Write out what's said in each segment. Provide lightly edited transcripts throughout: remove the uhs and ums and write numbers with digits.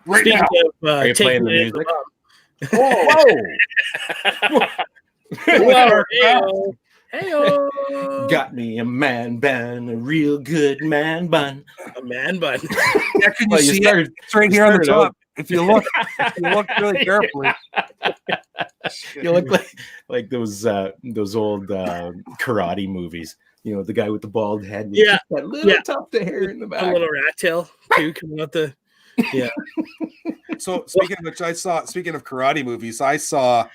Right Speaking now. of Are you playing the taking music? Whoa, hey-o. Hey-o. Got me a man bun, a real good man bun. A man bun. Yeah, can you Well, see it? It's right here on the top. If you look really carefully. You look like those old karate movies. You know, the guy with the bald head with just that little tuft of hair in the back. A little rat tail too coming out the So speaking of karate movies, I saw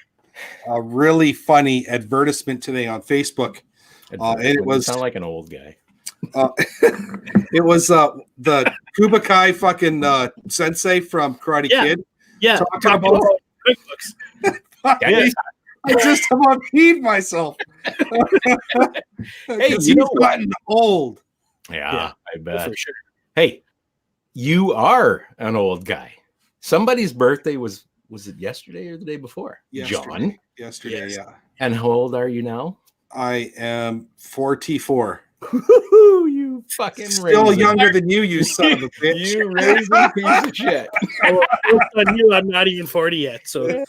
a really funny advertisement today on Facebook. And it was sound like an old guy. It was the Kubakai fucking sensei from Karate Kid. Yeah. Talking about QuickBooks. I just about peed myself. Hey, he's gotten old. Yeah, I bet. For sure. Hey, you are an old guy. Somebody's birthday was it yesterday or the day before? John. Yesterday, Yes. yeah. And how old are you now? I am 44. You fucking Still raisin. younger than you son of a bitch. You raisin piece of shit. On you, I'm not even 40 yet. So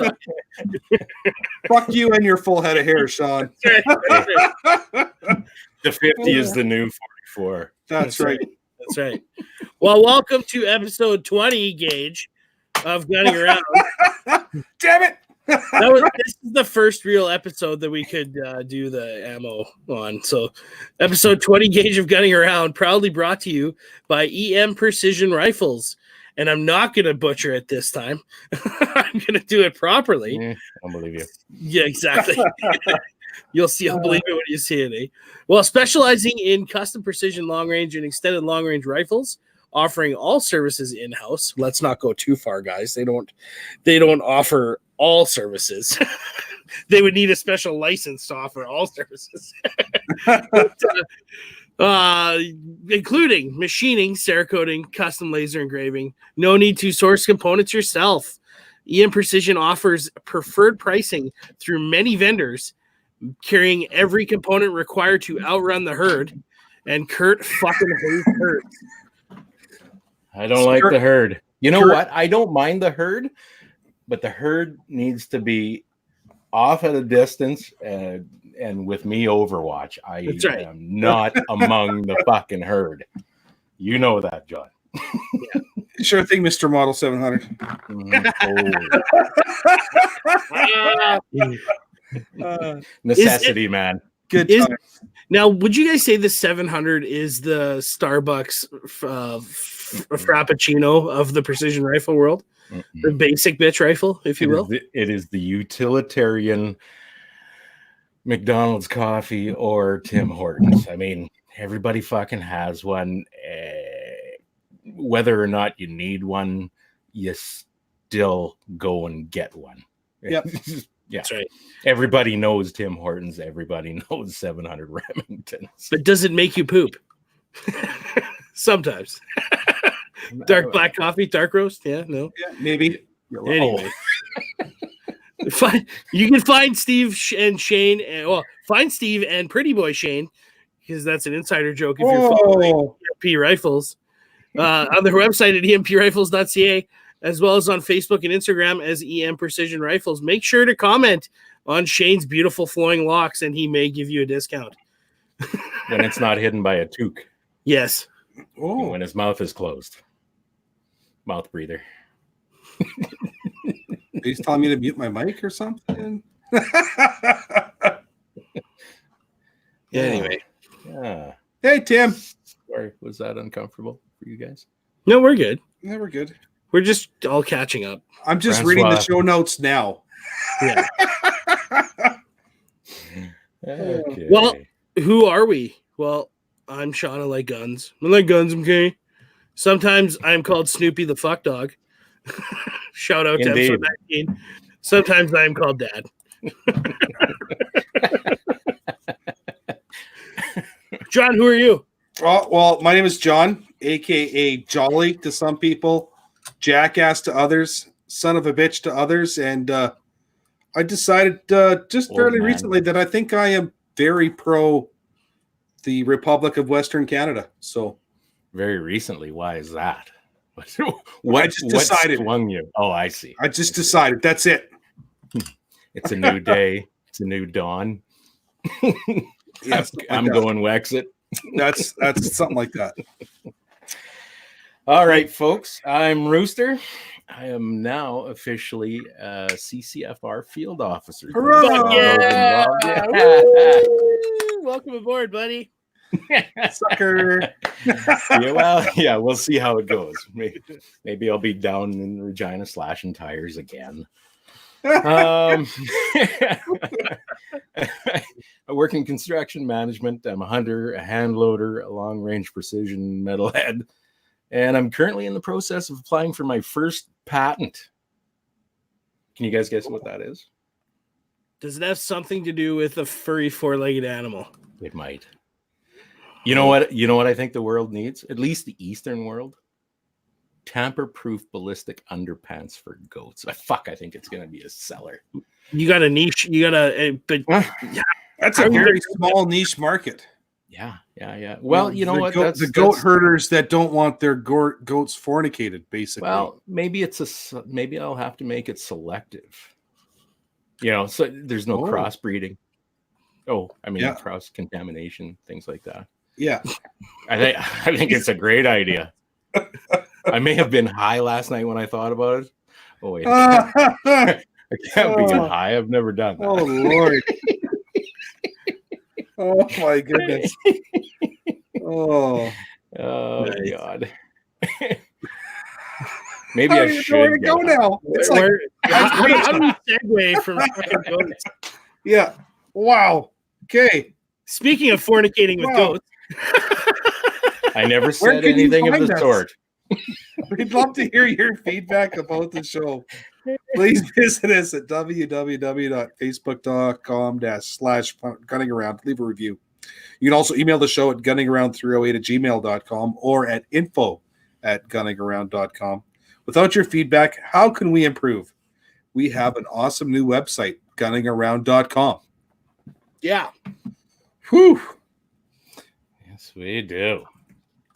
Fuck you and your full head of hair, Sean. The 50 is the new 44. That's right. That's right. Well, welcome to episode 20, Gage, of Gunning Around. Damn it! This is the first real episode that we could do the ammo on. So, episode 20, Gauge of Gunning Around, proudly brought to you by EM Precision Rifles. And I'm not going to butcher it this time. I'm going to do it properly. I'll believe you. Yeah, exactly. You'll see. I'll believe it when you see it. Eh? Well, specializing in custom precision long range and extended long range rifles, offering all services in-house. Let's not go too far, guys. They don't offer all services. They would need a special license to offer all services. Including machining, Cerakoting, custom laser engraving. No need to source components yourself. EM Precision offers preferred pricing through many vendors, carrying every component required to outrun the herd. And Kurt fucking hates herds. I don't like the herd. You know what? I don't mind the herd, but the herd needs to be off at a distance and with me Overwatch. I am not among the fucking herd. You know that, John. Yeah. Sure thing, Mr. Model 700. Necessity, man. Good time. Now, would you guys say the 700 is the Starbucks Frappuccino of the precision rifle world? The basic bitch rifle, if you will? It is the utilitarian McDonald's coffee or Tim Hortons. I mean, everybody fucking has one. Whether or not you need one, you still go and get one. Yep. Yeah, that's right. Everybody knows Tim Hortons. Everybody knows 700 Remingtons. But does it make you poop? Sometimes. Dark black coffee, dark roast. Yeah, no. Yeah, maybe. Anyway. You can find Steve and Shane. Find Steve and Pretty Boy Shane, because that's an insider joke if you're following EMP Rifles. On their website at emprifles.ca, as well as on Facebook and Instagram as EM Precision Rifles. Make sure to comment on Shane's beautiful flowing locks, and he may give you a discount. When it's not hidden by a toque. Yes. Oh. When his mouth is closed. Mouth breather. He's telling me to mute my mic or something. Anyway. Yeah. Hey, Tim. Sorry, was that uncomfortable for you guys? No, we're good. Yeah, we're good. We're just all catching up. I'm just reading the show notes now. Yeah. Okay. Well, who are we? Well, I'm Sean. I like guns. I like guns, okay? Sometimes I'm called Snoopy the fuck dog. Shout out to episode 19. Sometimes I'm called Dad. John, who are you? Well, my name is John, a.k.a. Jolly to some people, jackass to others, son of a bitch to others, and I decided just fairly recently that I think I am very pro the Republic of Western Canada. So, very recently, why is that? What just decided. swung you? Oh, I see. I just decided. That's it. It's a new day. It's a new dawn. Yes, I'm going Wexit. That's something like that. All right, folks. I'm Rooster. I am now officially a CCFR field officer. Hurrah! Fuck yeah! Yeah. Woo! Welcome aboard, buddy. Sucker. Yeah, we'll see how it goes. Maybe I'll be down in Regina slashing tires again. I work in construction management. I'm a hunter, a hand loader, a long range precision metalhead, and I'm currently in the process of applying for my first patent. Can you guys guess what that is? Does it have something to do with a furry four-legged animal? It might. You know what? You know what I think the world needs? At least the Eastern world. Tamper-proof ballistic underpants for goats. I think it's going to be a seller. You got a niche. You got a but That's a very small niche market. Yeah. Well, you know what? That's goat herders that don't want their goats fornicated, basically. Well, maybe I'll have to make it selective. You know, so there's no crossbreeding. Cross contamination, things like that. Yeah, I think it's a great idea. I may have been high last night when I thought about it. Oh wait, I can't be high. I've never done that. Oh Lord. Oh my goodness. Oh nice. God. Maybe I should go now. It's how do we segue from fucking goats? Yeah. Wow. Okay. Speaking of fornicating with goats, I never said anything of the sort. We'd love to hear your feedback about the show. Please visit us at www.facebook.com/gunningaround. Leave a review. You can also email the show at gunningaround308@gmail.com or at info@gunningaround.com. Without your feedback, how can we improve? We have an awesome new website, gunningaround.com. Yeah. Whew. Yes, we do.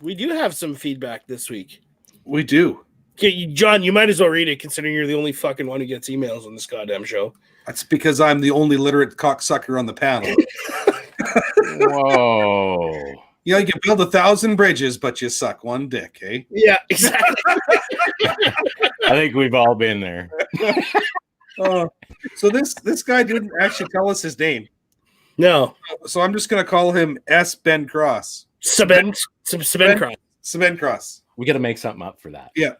We do have some feedback this week. We do. Okay, John, you might as well read it, considering you're the only fucking one who gets emails on this goddamn show. That's because I'm the only literate cocksucker on the panel. Whoa. You know, you can build 1,000 bridges, but you suck one dick, eh? Yeah, exactly. I think we've all been there. So this guy didn't actually tell us his name. No. So I'm just going to call him S. Ben Cross. Seben Cross. We got to make something up for that. Yeah.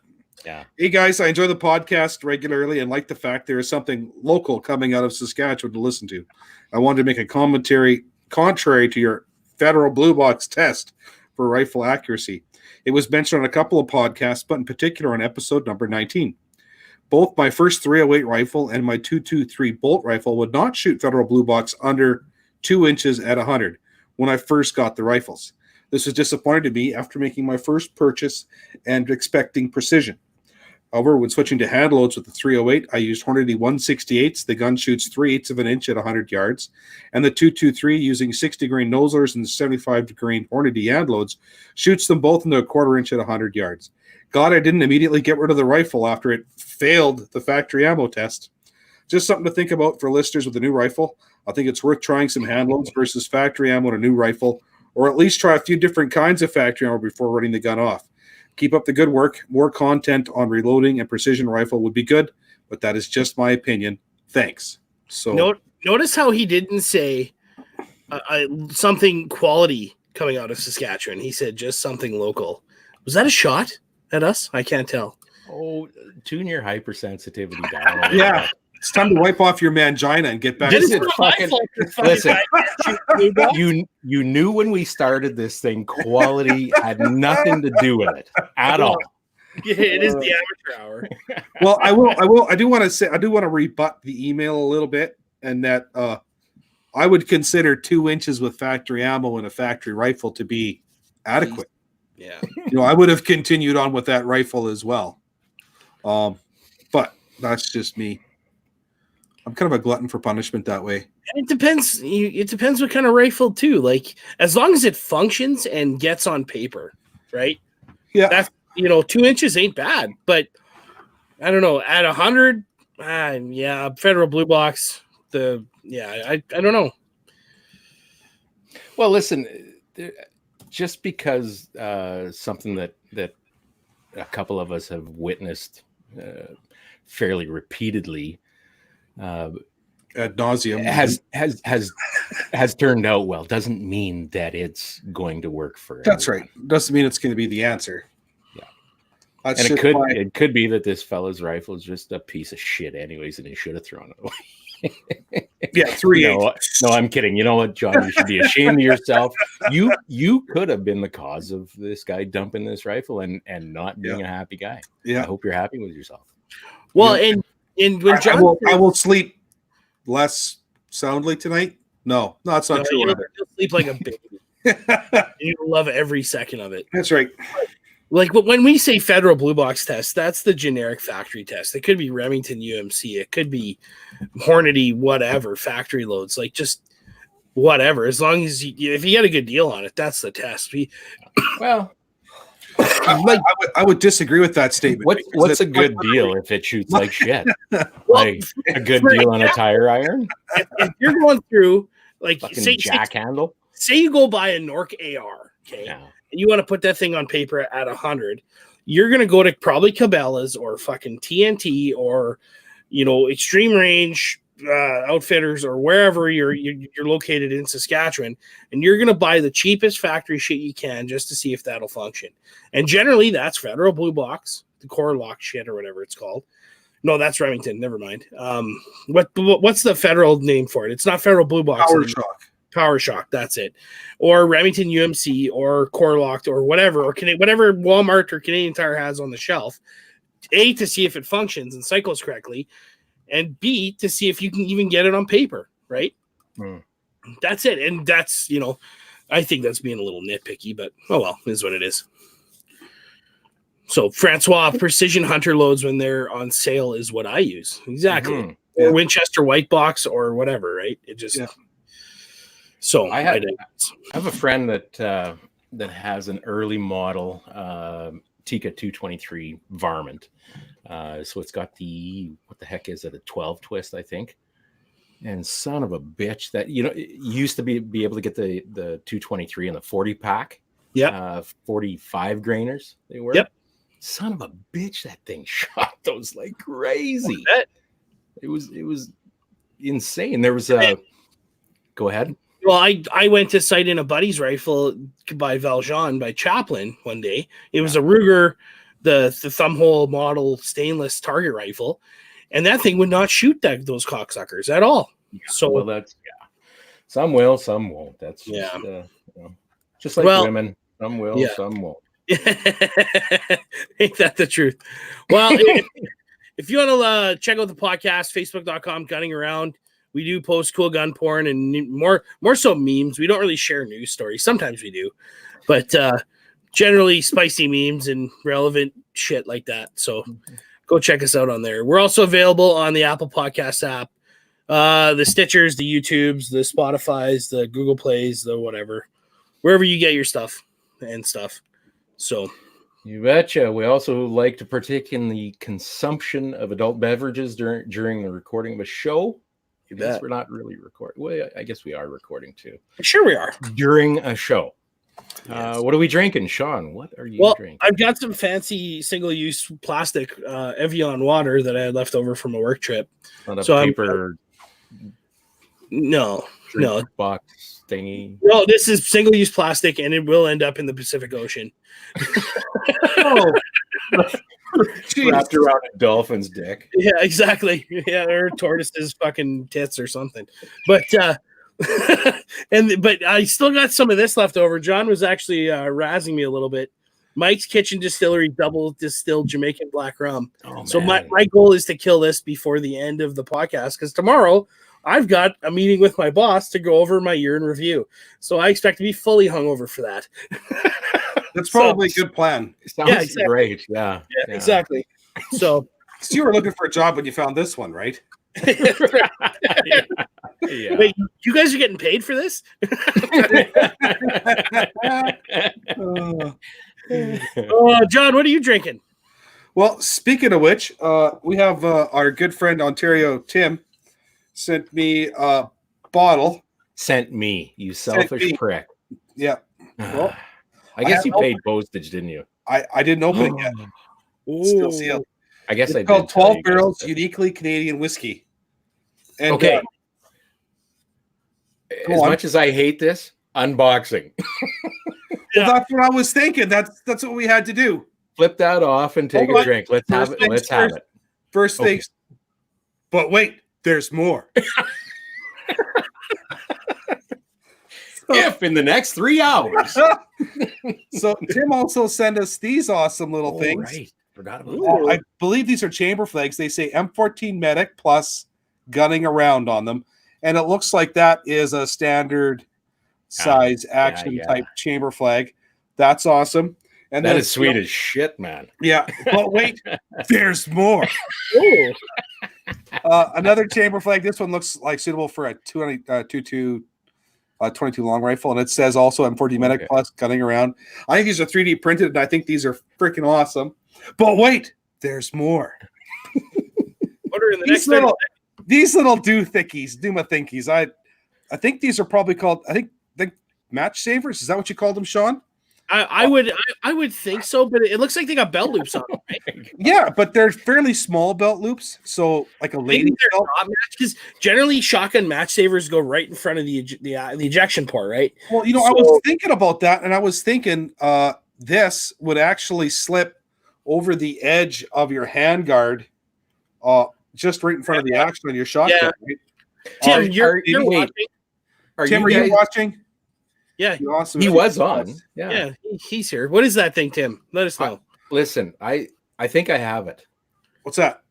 Hey, guys, I enjoy the podcast regularly and like the fact there is something local coming out of Saskatchewan to listen to. I wanted to make a commentary contrary to your federal blue box test for rifle accuracy. It was mentioned on a couple of podcasts, but in particular on episode number 19. Both my first 308 rifle and my 223 bolt rifle would not shoot federal blue box under 2 inches at 100 when I first got the rifles. This was disappointing to me after making my first purchase and expecting precision. However, when switching to hand loads with the 308, I used Hornady 168s. The gun shoots 3/8 of an inch at 100 yards. And the 223, using 60 grain nozzlers and 75 grain Hornady hand loads, shoots them both into a 1/4 inch at 100 yards. God, I didn't immediately get rid of the rifle after it failed the factory ammo test. Just something to think about for listeners with a new rifle. I think it's worth trying some hand loads versus factory ammo on a new rifle, or at least try a few different kinds of factory ammo before running the gun off. Keep up the good work. More content on reloading and precision rifle would be good, but that is just my opinion. Thanks. So notice how he didn't say something quality coming out of Saskatchewan. He said just something local. Was that a shot at us? I can't tell. Oh, tune your hypersensitivity down. Yeah. It's time to wipe off your mangina and get back. Listen, you knew when we started this thing, quality had nothing to do with it at all. Yeah, it is the amateur hour. Well, I do want to rebut the email a little bit, and that I would consider 2 inches with factory ammo in a factory rifle to be adequate. Yeah. I would have continued on with that rifle as well. But that's just me. I'm kind of a glutton for punishment that way. It depends. It depends what kind of rifle too. Like, as long as it functions and gets on paper, right? Yeah. 2 inches ain't bad, but I don't know. At 100, yeah, Federal Blue Box. I don't know. Well, listen, just because something that a couple of us have witnessed fairly repeatedly ad nauseum has turned out well doesn't mean that it's going to work for That's everyone. right. Doesn't mean it's going to be the answer. Yeah. That's And just why- it could be that this fella's rifle is just a piece of shit anyways, and he should have thrown it away. yeah, 3 No, I'm kidding. You know what, John? You should be ashamed of yourself. You could have been the cause of this guy dumping this rifle and not being a happy guy. I Yeah. hope you're happy with yourself. Well, and when John I will sleep less soundly tonight. No, that's not true. you'll either. sleep like a baby. You'll love every second of it. That's right. Like when we say Federal Blue Box test, that's the generic factory test. It could be Remington UMC. It could be Hornady, whatever, factory loads. Like just whatever. As long as if you get a good deal on it, that's the test. Well, I would disagree with that statement. what's a good deal if it shoots like shit? Well, Like a good deal on a tire iron? if you're going through, like, Fucking jack handle? say you go buy a Nork AR, okay, Yeah. and you want to put that thing on paper at 100, you're going to go to probably Cabela's or fucking TNT or, Extreme Range Outfitters or wherever you're located in Saskatchewan, and you're going to buy the cheapest factory shit you can just to see if that'll function. And generally, that's Federal Blue Box, the Core Lock shit or whatever it's called. No, that's Remington. Never mind. What's the Federal name for it? It's not Federal Blue Box. Power Shock. That's it. Or Remington UMC or Core Locked or whatever, or whatever Walmart or Canadian Tire has on the shelf. A, to see if it functions and cycles correctly, and B, to see if you can even get it on paper, right? That's it. And that's, I think that's being a little nitpicky, but oh well, is what it is. So Francois Precision Hunter loads when they're on sale is what I use. Exactly. Mhm. Or Winchester White Box or whatever, right? It just so I have a friend that has an early model Tikka 223 Varmint. So it's got what the heck is it? A 12 twist, I think. And son of a bitch, that you used to be able to get the 223 in the 40 pack. Yeah. 45 grainers they were. Yep. Son of a bitch, that thing shot those like crazy. It was insane. There was a go ahead. Well, I went to sight in a buddy's rifle by Valjean by Chaplin one day. It was a Ruger, the thumbhole model stainless target rifle, and that thing would not shoot those cocksuckers at all. Yeah, so well, that's some will, some won't. That's just, just like women. Some will, some won't. Ain't that the truth? Well, if you want to check out the podcast, facebook.com, Gunning Around. We do post cool gun porn and more so memes. We don't really share news stories. Sometimes we do, but generally spicy memes and relevant shit like that. So go check us out on there. We're also available on the Apple Podcast app, the Stitchers, the YouTubes, the Spotifys, the Google Plays, the whatever, wherever you get your stuff and stuff. So you betcha. We also like to partake in the consumption of adult beverages during the recording of a show. We're not really recording. Well, I guess we are recording too. Sure we are. During a show. Yes. What are we drinking, Sean? What are you drinking? I've got some fancy single-use plastic Evian water that I had left over from a work trip. Not a paper no box thingy. No, this is single-use plastic, and it will end up in the Pacific Ocean. Wrapped around a dolphin's dick. Yeah, exactly. Yeah, or tortoise's fucking tits or something. But but I still got some of this left over. John was actually razzing me a little bit. Mike's Kitchen Distillery double distilled Jamaican black rum. Oh, so my goal is to kill this before the end of the podcast, because tomorrow I've got a meeting with my boss to go over my year in review. So I expect to be fully hungover for that. That's probably a good plan. Sounds great. Yeah, exactly. So you were looking for a job when you found this one, right? Yeah. Wait, you guys are getting paid for this? John, what are you drinking? Well, speaking of which, we have our good friend Ontario Tim sent me a bottle. Sent me, you selfish prick. Yeah. Well, I guess you paid postage, didn't you? I didn't open it yet. Still sealed. I guess it's called 12 Barrels Uniquely Canadian Whiskey. And, okay. As much as I hate this, unboxing. Well, that's what I was thinking. That's what we had to do. Flip that off and take a drink. Let's have it. Let's have it. First things. But wait, there's more. If in the next 3 hours. So Tim also sent us these awesome little things. Right. Forgot about that. I believe these are chamber flags. They say M14 Medic plus gunning around on them. And it looks like that is a standard size action type chamber flag. That's awesome. And that is sweet as shit, man. Yeah. But wait, there's more. Another chamber flag. This one looks like suitable for a 22 long rifle, and it says also M40 Medic Plus gunning around. I think these are 3D printed, and I think these are freaking awesome. But wait, there's more. What are in the these little doomathinkies. I think these are probably called. I think match savers. Is that what you called them, Sean? I would think so, but it looks like they got belt loops on them, right? Yeah, but they're fairly small belt loops, so like a lady belt. Because generally, shotgun match savers go right in front of the ejection port, right? Well, I was thinking about that, and I was thinking this would actually slip over the edge of your handguard, just right in front of the action on your shotgun. Yeah. Right? Tim, you're watching. Are you watching? Yeah, awesome. He was on. Yeah, he's here. What is that thing, Tim? Let us know. Listen, I think I have it. What's that?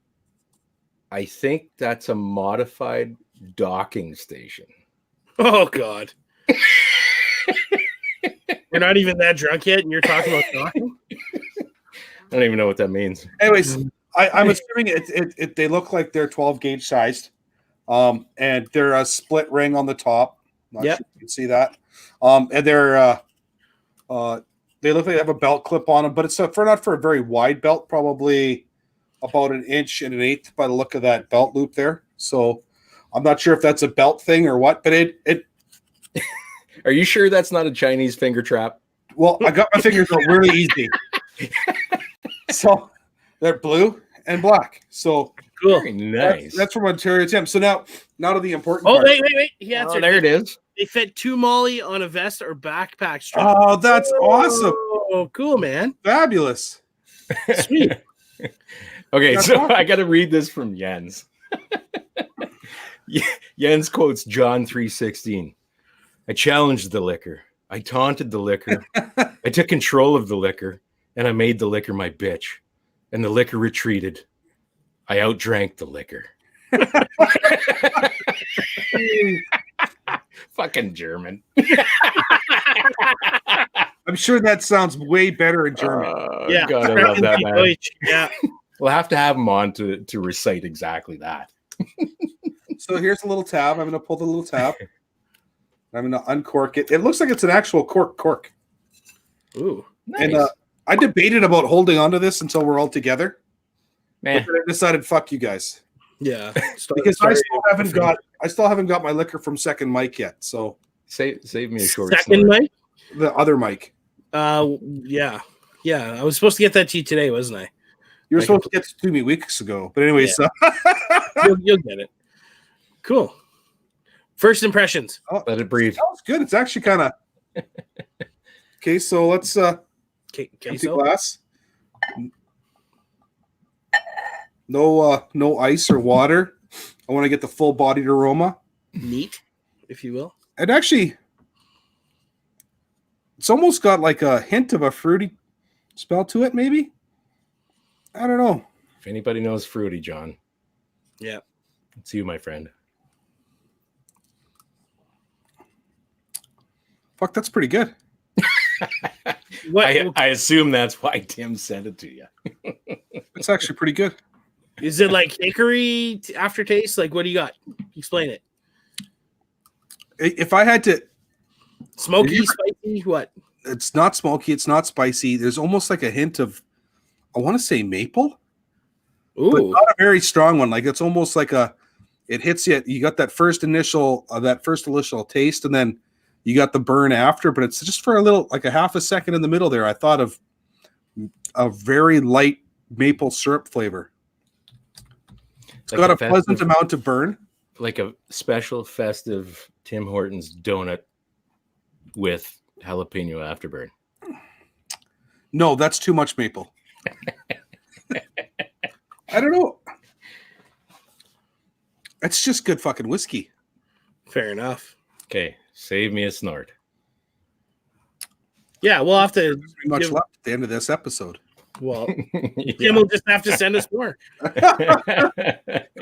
I think that's a modified docking station. Oh God. We're not even that drunk yet, and you're talking about docking? I don't even know what that means. Anyways, I'm assuming they look like they're 12 gauge sized, and they're a split ring on the top. Not sure you can see that. And they're they look like they have a belt clip on them, but it's not for a very wide belt, probably about 1 1/8 inch by the look of that belt loop there. So I'm not sure if that's a belt thing or what, but it. Are you sure that's not a Chinese finger trap? Well, I got my fingers out really easy. So they're blue and black. So cool. Very nice. That's from Ontario Tim. So now to the important part. Wait. Yeah, there it is. They fit 2 molly on a vest or backpack strap. Oh, that's awesome. Oh, cool, man. Fabulous. Sweet. Okay, that's awesome. I got to read this from Jens. Jens quotes John 3:16. I challenged the liquor. I taunted the liquor. I took control of the liquor, and I made the liquor my bitch. And the liquor retreated. I outdrank the liquor. Fucking German. I'm sure that sounds way better in German. Yeah, God, I love that, man. Yeah, we'll have to have him on to recite exactly that. So here's a little tab. I'm going to pull the little tab. I'm going to uncork it. It looks like it's an actual cork. Ooh, nice. And I debated about holding onto this until we're all together. Man, but then I decided, fuck you guys. Yeah, because I still haven't got my liquor from Second Mike yet. So save me a short. Second Mike, the other Mike. Yeah. I was supposed to get that to you today, wasn't I? You were supposed to get it to me weeks ago, but anyway, so you'll get it. Cool. First impressions. Oh, let it breathe. Sounds good. It's actually kind of okay. So let's empty glass. No ice or water. I want to get the full bodied aroma. Neat, if you will. And actually, it's almost got like a hint of a fruity smell to it, maybe. I don't know. If anybody knows fruity, John. Yeah. It's you, my friend. Fuck, that's pretty good. I assume that's why Tim sent it to you. It's actually pretty good. Is it like hickory aftertaste? Like, what do you got? Explain it. If I had to... Smoky, spicy, what? it's not smoky, it's not spicy. There's almost like a hint of, I want to say maple, but Ooh. not a very strong one. Like it's almost like it hits you. You got that first initial taste, and then you got the burn after. But it's just for a little, like a half a second in the middle there. I thought of a very light maple syrup flavor. It's got a pleasant amount of burn, like a special festive Tim Hortons donut with jalapeno afterburn. No, that's too much maple. I don't know. It's just good fucking whiskey. Fair enough. Okay, save me a snort. Yeah, we'll have to. There's much left at the end of this episode. Well, Yeah. Jim will just have to send us more. Can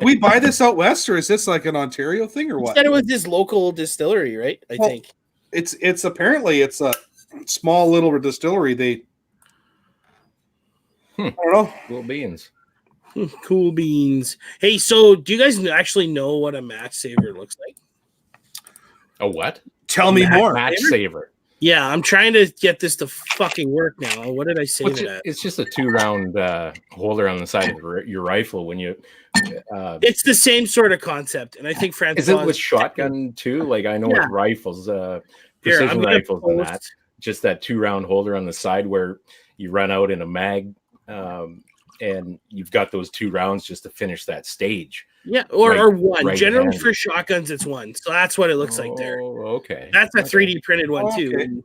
we buy this out west, or is this like an Ontario thing, or He what? said it was his local distillery, right? I Well, think. It's apparently it's a small little distillery. I don't know. Cool beans. Cool beans. Hey, so do you guys actually know what a match saver looks like? A what? Tell me more. Match saver. Yeah, I'm trying to get this to fucking work now. What did I save it at? It's just a 2-round holder on the side of your rifle when you. It's the same sort of concept, and I think Francois. Is it with shotgun too? Like I know with rifles, precision rifles, and that. Just that 2-round holder on the side where you run out in a mag, and you've got those 2 rounds just to finish that stage. Yeah, or one. Right Generally handed. for shotguns, it's one. So that's what it looks like there. Oh, okay. That's a 3D printed one too. Okay. And,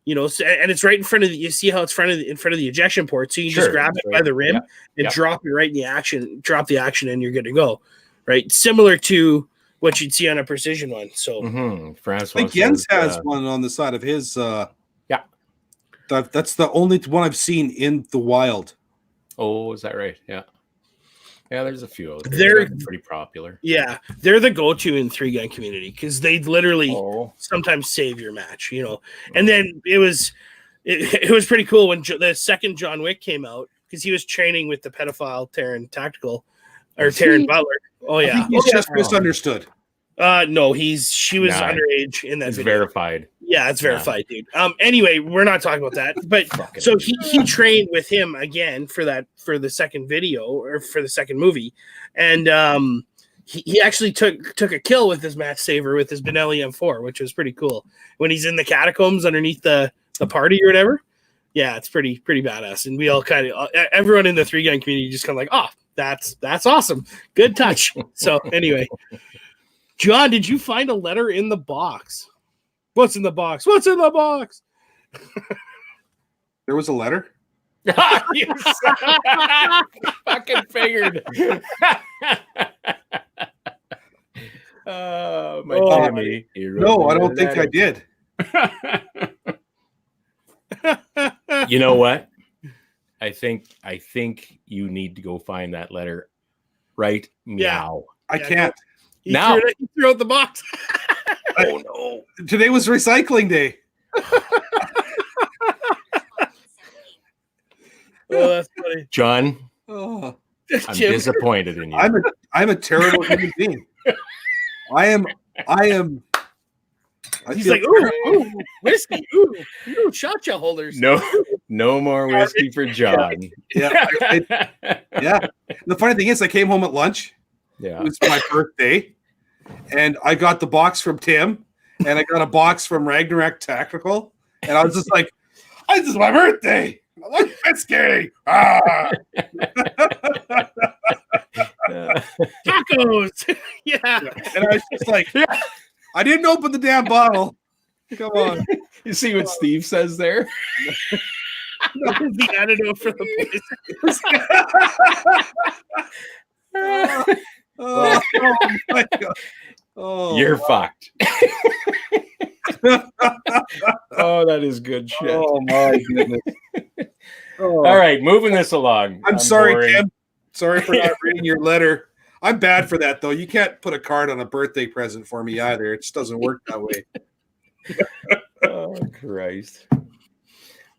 you know, so, and it's right in front of the. You see how it's in front of the ejection port, so you can just grab it by the rim and drop it right in the action. Drop the action, and you're good to go. Right, similar to what you'd see on a precision one. So, I think Jens has one on the side of his. That's the only one I've seen in the wild. Oh, is that right? Yeah. Yeah, there's a few out there. They're pretty popular. Yeah, they're the go-to in 3-gun community because they literally Oh. sometimes save your match, you know. And then it was pretty cool when the second John Wick came out because he was training with the pedophile Taron Tactical or Taron Butler. Oh I yeah, think he's just misunderstood. no, she was underage in that It's video. verified. Yeah, it's verified, dude. Anyway, we're not talking about that. But so he trained with him again for the second video or for the second movie, and he actually took a kill with his match saver with his Benelli M4, which was pretty cool. When he's in the catacombs underneath the party or whatever, yeah, it's pretty badass. And we all kind of everyone in the 3-gun community just kind of like, oh, that's awesome, good touch. So anyway, John, did you find a letter in the box? What's in the box? What's in the box? There was a letter. Fucking figured. My Timmy. No, I don't think I did. You know what? I think you need to go find that letter right meow. I can't. He Now. threw out the box. Oh no. Today was recycling day. Oh, that's funny. John, Oh, I'm Jim, disappointed in you. I'm a terrible human being. I am. he's like, ooh, whiskey, ooh, shotgun holders. No more whiskey for John. Yeah, yeah. The funny thing is, I came home at lunch. Yeah. It was my birthday, and I got the box from Tim, and I got a box from Ragnarok Tactical, and I was just like, "This is my birthday. I like whiskey." Ah! Tacos. Yeah. And I was just like, I didn't open the damn bottle. Come on. You see what Steve says there? The antidote for the poison. Oh my God. Oh, You're fucked. Oh, that is good shit. oh my goodness. Oh. All right, moving this along. I'm sorry, boring. Tim. Sorry for not reading your letter. I'm bad for that, though. You can't put a card on a birthday present for me either. It just doesn't work that way. Oh, Christ.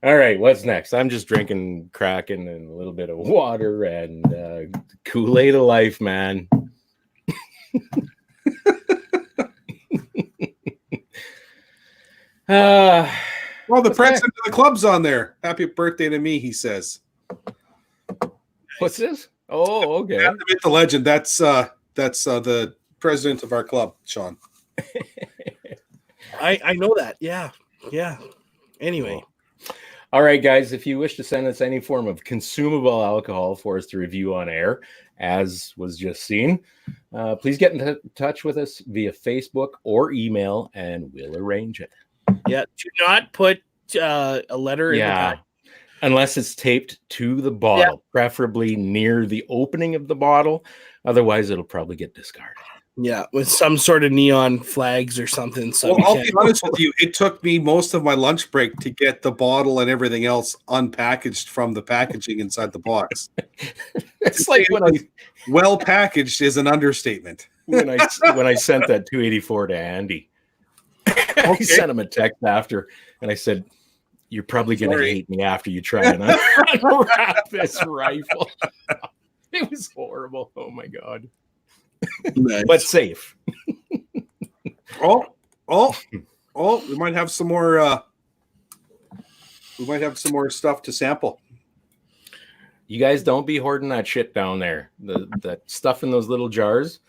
All right, what's next? I'm just drinking Kraken and a little bit of water and Kool-Aid of life, man. Well, the Okay. president of the club's on there. Happy birthday to me, he says. What's this? Oh, okay. Not the myth, the legend. That's the president of our club, Sean. I know that. Yeah. Anyway, All right, guys. If you wish to send us any form of consumable alcohol for us to review on air, as was just seen, please get in touch with us via Facebook or email, and we'll arrange it. yeah. Do not put a letter in the pack. Unless it's taped to the bottle, preferably near the opening of the bottle. Otherwise, it'll probably get discarded. Yeah, with some sort of neon flags or something. So Well, I'll be honest with you. It took me most of my lunch break to get the bottle and everything else unpackaged from the packaging inside the box. It's like well packaged is an understatement. when I sent that 284 to Andy. I sent him a text after, and I said, "You're probably going to hate me after you try and unwrap this rifle." It was horrible. Oh my god. Nice. But safe. Oh, we might have some more stuff to sample. You guys don't be hoarding that shit down there. That stuff in those little jars,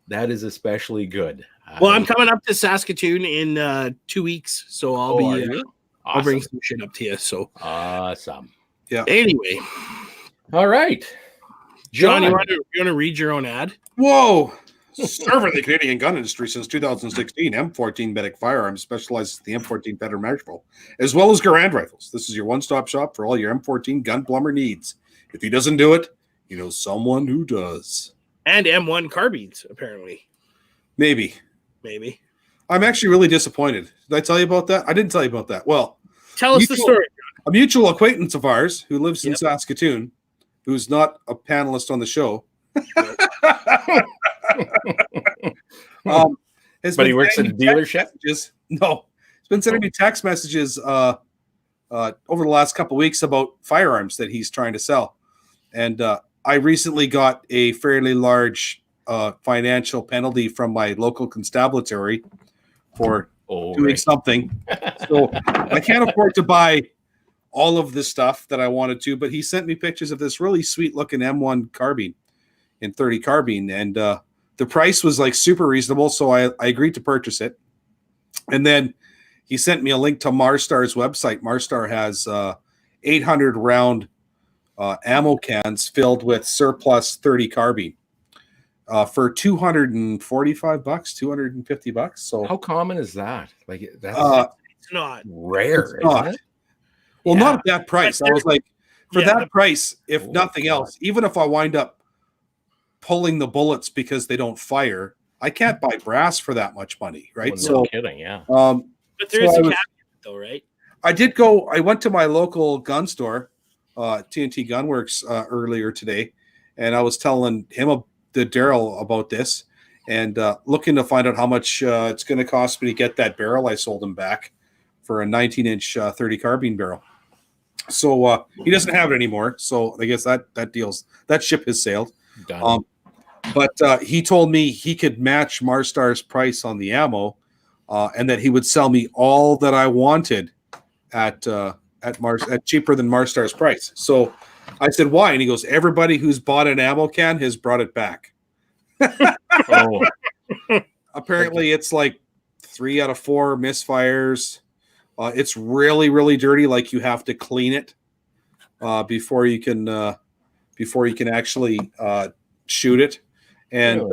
that is especially good. Well, I'm coming up to Saskatoon in 2 weeks, so I'll I'll bring some shit up to you. So awesome. Yeah. Anyway, all right, John, you want to read your own ad? Whoa. Serving the Canadian gun industry since 2016, M14 Medic Firearms specializes in the M14 Veteran rifle, as well as Garand rifles. This is your one-stop shop for all your M14 gun plumber needs. If he doesn't do it, you know someone who does. And M1 carbines, apparently. Maybe. I'm actually really disappointed. Did I tell you about that? I didn't tell you about that. Well, tell us the story. A mutual acquaintance of ours who lives in Saskatoon, who's not a panelist on the show, but he works at a dealership. No, he's been sending me text messages over the last couple of weeks about firearms that he's trying to sell, and I recently got a fairly large financial penalty from my local constabulary for doing something. So I can't afford to buy all of this stuff that I wanted to, but he sent me pictures of this really sweet looking M1 carbine in 30 carbine, and the price was like super reasonable, so I agreed to purchase it. And then he sent me a link to Marstar's website. Marstar has 800 round ammo cans filled with surplus 30 carbine for $245, $250. So how common is that? Like that's it's not rare. It's not. Isn't it? Well, not at that price. I was like, for that price, if nothing God. else, even if I wind up pulling the bullets because they don't fire, I can't buy brass for that much money, right? Well, no kidding, yeah. But there is a caveat, though, right? I went to my local gun store, TNT Gunworks, earlier today, and I was telling him, the Daryl, about this, and looking to find out how much it's going to cost me to get that barrel I sold him back for a 19-inch 30 carbine barrel. So he doesn't have it anymore. So I guess that ship has sailed. Done. But he told me he could match Marstar's price on the ammo, and that he would sell me all that I wanted at cheaper than Marstar's price. So I said, why? And he goes, everybody who's bought an ammo can has brought it back. Apparently it's like 3 out of 4 misfires. It's really, really dirty. Like you have to clean it before you can actually shoot it. And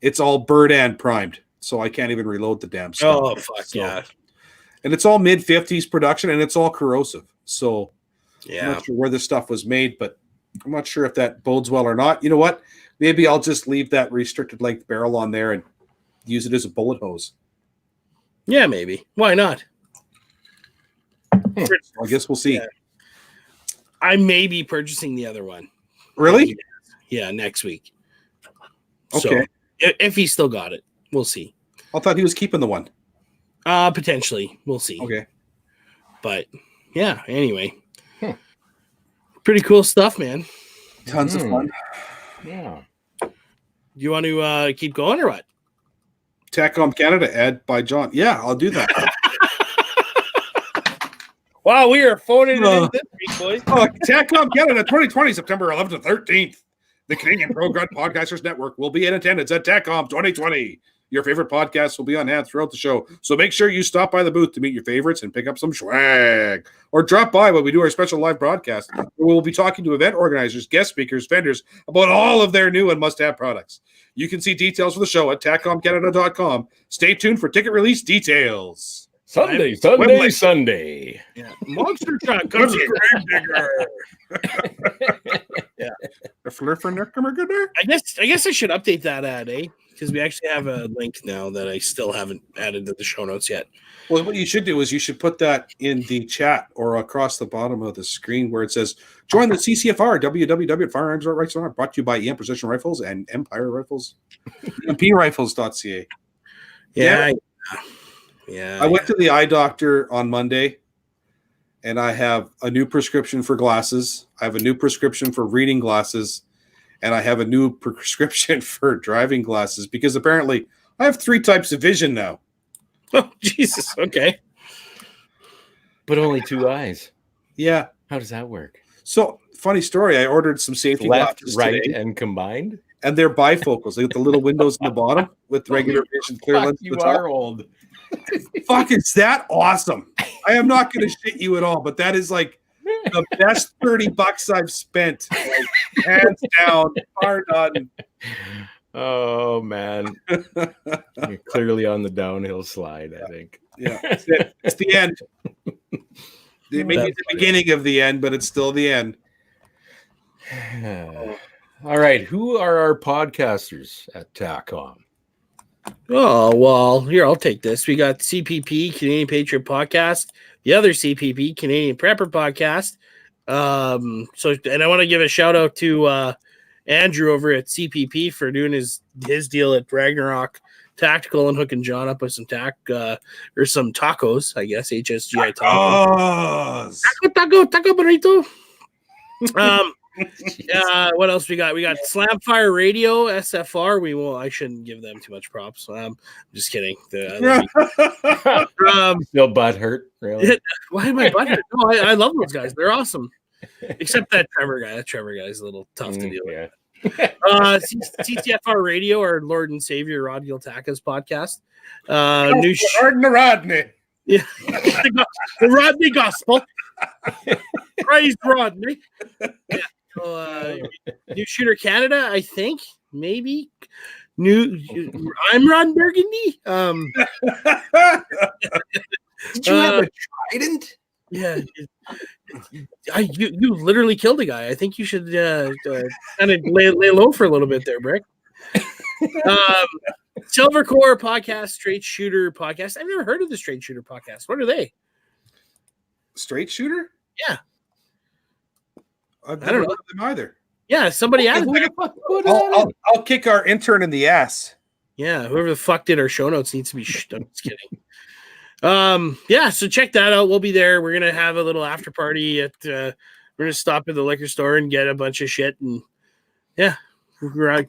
it's all Bird primed, so I can't even reload the damn stuff. Oh, fuck yeah. And it's all mid-50s production, and it's all corrosive. So yeah, I'm not sure where this stuff was made, but I'm not sure if that bodes well or not. You know what? Maybe I'll just leave that restricted length barrel on there and use it as a bullet hose. Yeah, maybe. Why not? I guess we'll see. Yeah. I may be purchasing the other one. Really? Yeah, next week. Okay. So, if he still got it, we'll see. I thought he was keeping the one. Potentially. We'll see. Okay. But yeah, anyway. Pretty cool stuff, man. Tons of fun. Yeah. Do you want to keep going or what? TACOM Canada ad by John. Yeah, I'll do that. Wow, we are phoning it in this week, boys. TACCOM Canada 2020, September 11th to 13th. The Canadian Pro Gun Podcasters Network will be in attendance at TACCOM 2020. Your favorite podcasts will be on hand throughout the show, so make sure you stop by the booth to meet your favorites and pick up some swag. Or drop by when we do our special live broadcast, where we will be talking to event organizers, guest speakers, vendors about all of their new and must-have products. You can see details for the show at TACCOMCanada.com. Stay tuned for ticket release details. Sunday. Yeah. Monster truck comes in. Yeah. I guess I should update that ad, because we actually have a link now that I still haven't added to the show notes yet. Well, what you should do is you should put that in the chat or across the bottom of the screen where it says, join the CCFR, www.firearms.rights.org, brought to you by EM Precision Rifles and Empire Rifles, emprifles.ca. Yeah. I went to the eye doctor on Monday, and I have a new prescription for glasses. I have a new prescription for reading glasses, and I have a new prescription for driving glasses because apparently I have 3 types of vision now. Oh, Jesus. Okay. But only 2 eyes. Yeah. How does that work? So, funny story. I ordered some safety left, glasses right, today, and combined. and they're bifocals. They got the little windows in the bottom with regular vision clear lens. You are old. Fuck, is that awesome? I am not going to shit you at all, but that is like the best $30 I've spent, like, hands down, far done. Oh man, you're clearly on the downhill slide. I think. Yeah, it's the end. It may be the beginning of the end, but it's still the end. All right, who are our podcasters at TACCOM? Oh, well, here, I'll take this. We got CPP, Canadian Patriot Podcast, the other CPP, Canadian Prepper Podcast. And I want to give a shout out to Andrew over at CPP for doing his deal at Ragnarok Tactical and hooking John up with some or some tacos, I guess, HSGI tacos. Taco burrito. What else we got? We got Slamfire Radio, SFR. I shouldn't give them too much props. I'm just kidding. Still butthurt, really? Why am I butthurt? No, I love those guys. They're awesome. Except that Trevor guy. That Trevor guy is a little tough to deal with. CCFR Radio, our Lord and Savior Rod Giltaka's podcast. Rodney. Yeah, the Rodney Gospel. Praise Rodney. Yeah. New Shooter Canada, I think, maybe. I'm Ron Burgundy. Did you have a trident? Yeah, you literally killed a guy. I think you should kind of lay low for a little bit there, Brick. Silver Core Podcast, Straight Shooter Podcast. I've never heard of the Straight Shooter Podcast. What are they? Straight Shooter? Yeah. I've never heard of them either. Yeah, somebody added that. I'll kick our intern in the ass. Yeah, whoever the fuck did our show notes needs to be I'm just kidding. Yeah, so check that out. We'll be there. We're gonna have a little after party at we're gonna stop at the liquor store and get a bunch of shit, and yeah,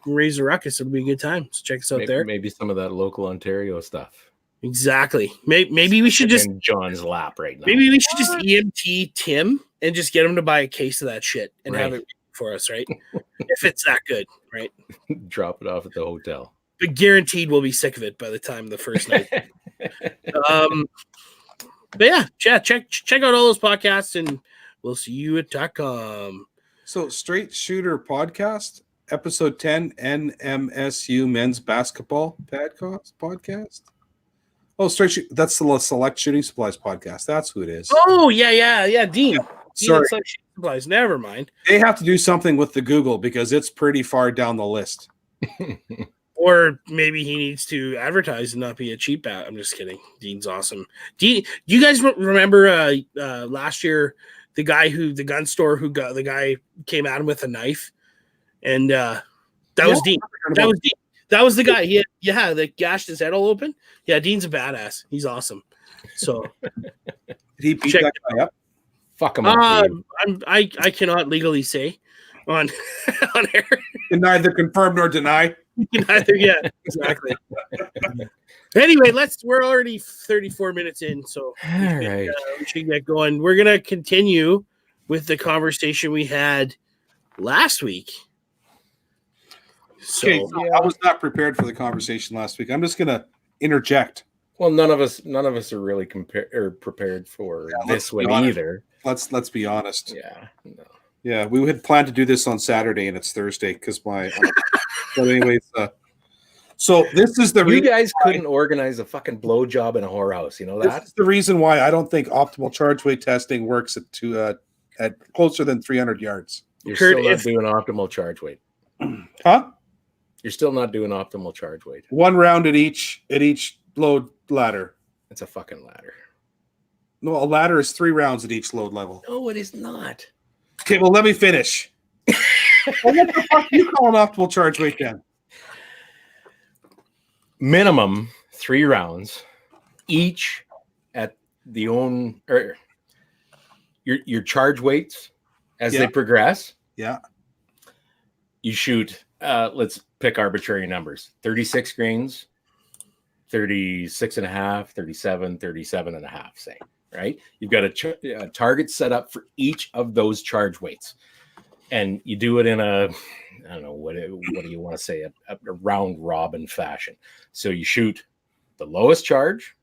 raise a ruckus. It'll be a good time. So check us out there. Maybe some of that local Ontario stuff. Exactly. Maybe we should just in John's lap right now. Maybe we should just EMT Tim and just get him to buy a case of that shit and have it for us, right? If it's that good, right? Drop it off at the hotel. But guaranteed we'll be sick of it by the time the first night. But yeah, check out all those podcasts, and we'll see you at TACCOM. So, Straight Shooter Podcast, episode 10, NMSU Men's Basketball Podcast. Oh, that's the Select Shooting Supplies Podcast. That's who it is. Oh, yeah, Dean. Sorry. Select Shooting Supplies. Never mind. They have to do something with the Google because it's pretty far down the list. Or maybe he needs to advertise and not be a cheap bat. I'm just kidding. Dean's awesome. Dean, do you guys remember last year the gun store who got the guy came at him with a knife, and that was Dean. That was Dean. That was the guy. That gashed his head all open. Yeah, Dean's a badass. He's awesome. So did he beat that guy up? Fuck him up. I cannot legally say. on on air. Can neither confirm nor deny. Neither, yeah, exactly. Anyway, we're already 34 minutes in, so we should get going. We're gonna continue with the conversation we had last week. So, Okay, I was not prepared for the conversation last week. I'm just gonna interject. Well, none of us are really prepared for this one either. Let's be honest. Yeah. No. Yeah, we had planned to do this on Saturday, and it's Thursday because my. But anyways, so this is the you guys couldn't organize a fucking blowjob in a whorehouse. You know that. This is the reason why I don't think optimal charge weight testing works at closer than 300 yards. You're still not doing optimal charge weight, huh? You're still not doing optimal charge weight. One round at each load ladder. It's a fucking ladder. No, a ladder is 3 rounds at each load level. No, it is not. Okay, well, let me finish. Well, what the fuck do you call an optimal charge weight then? Minimum 3 rounds, each at the own or your charge weights as they progress. Yeah. You shoot, let's pick arbitrary numbers. 36 grains, 36 and a half, 37, 37 and a half, say, right? You've got a target set up for each of those charge weights. And you do it in I don't know, what do you want to say, a round robin fashion. So you shoot the lowest charge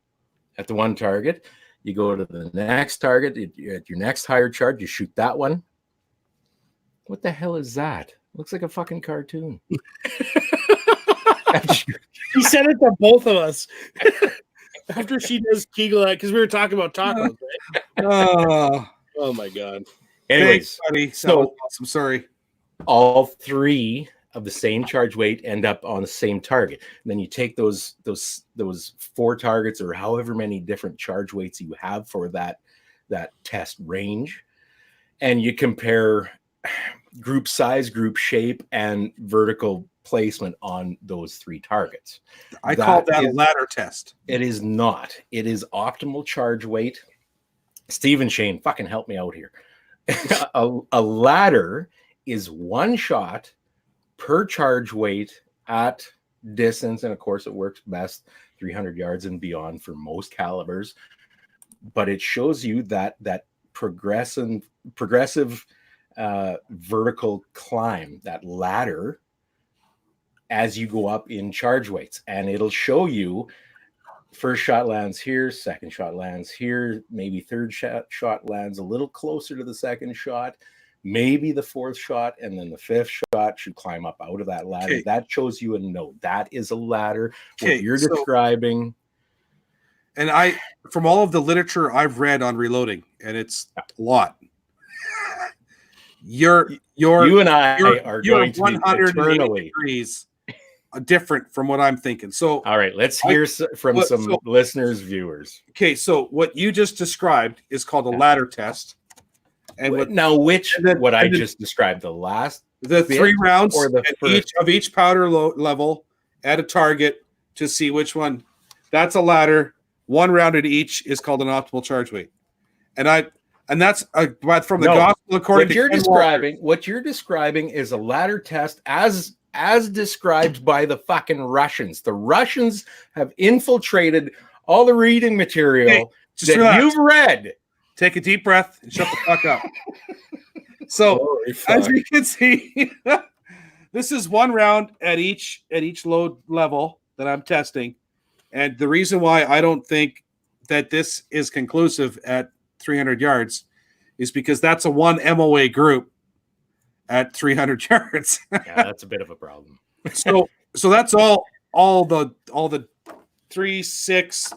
at the one target. You go to the next target at your next higher charge. You shoot that one. What the hell is that? Looks like a fucking cartoon. He said it to both of us. After she does Kegel, because we were talking about tacos, right? Oh my god. Anyways, thanks, buddy. So awesome. Sorry. All 3 of the same charge weight end up on the same target. And then you take those 4 targets or however many different charge weights you have for that test range, and you compare group size, group shape, and vertical placement on those 3 targets. I call that a ladder test. It is not. It is optimal charge weight. Steve and Shane, fucking help me out here. A ladder is 1 shot per charge weight at distance, and of course it works best 300 yards and beyond for most calibers, but it shows you that progressive vertical climb, that ladder, as you go up in charge weights, and it'll show you first shot lands here, second shot lands here, maybe third shot lands a little closer to the second shot, maybe the 4th shot, and then the 5th shot should climb up out of that ladder. Okay. That shows you a note. That is a ladder. Okay, what you're describing. And from all of the literature I've read on reloading, and it's a lot. You and I are going to be 180 degrees different from what I'm thinking. So, all right, let's hear from some listeners, viewers. Okay, so what you just described is called a ladder test. And what I just described, the 3 rounds or each powder level at a target to see which one. That's a ladder. 1 round at each is called an optimal charge weight. And that's from the gospel according to what you're describing is a ladder test as described by the fucking Russians. The Russians have infiltrated all the reading material that you've read. Take a deep breath and shut the fuck up. So, as you can see, this is 1 round at each load level that I'm testing. And the reason why I don't think that this is conclusive at 300 yards is because that's a 1 MOA group at 300 yards. Yeah, that's a bit of a problem. So that's all the 3, 6,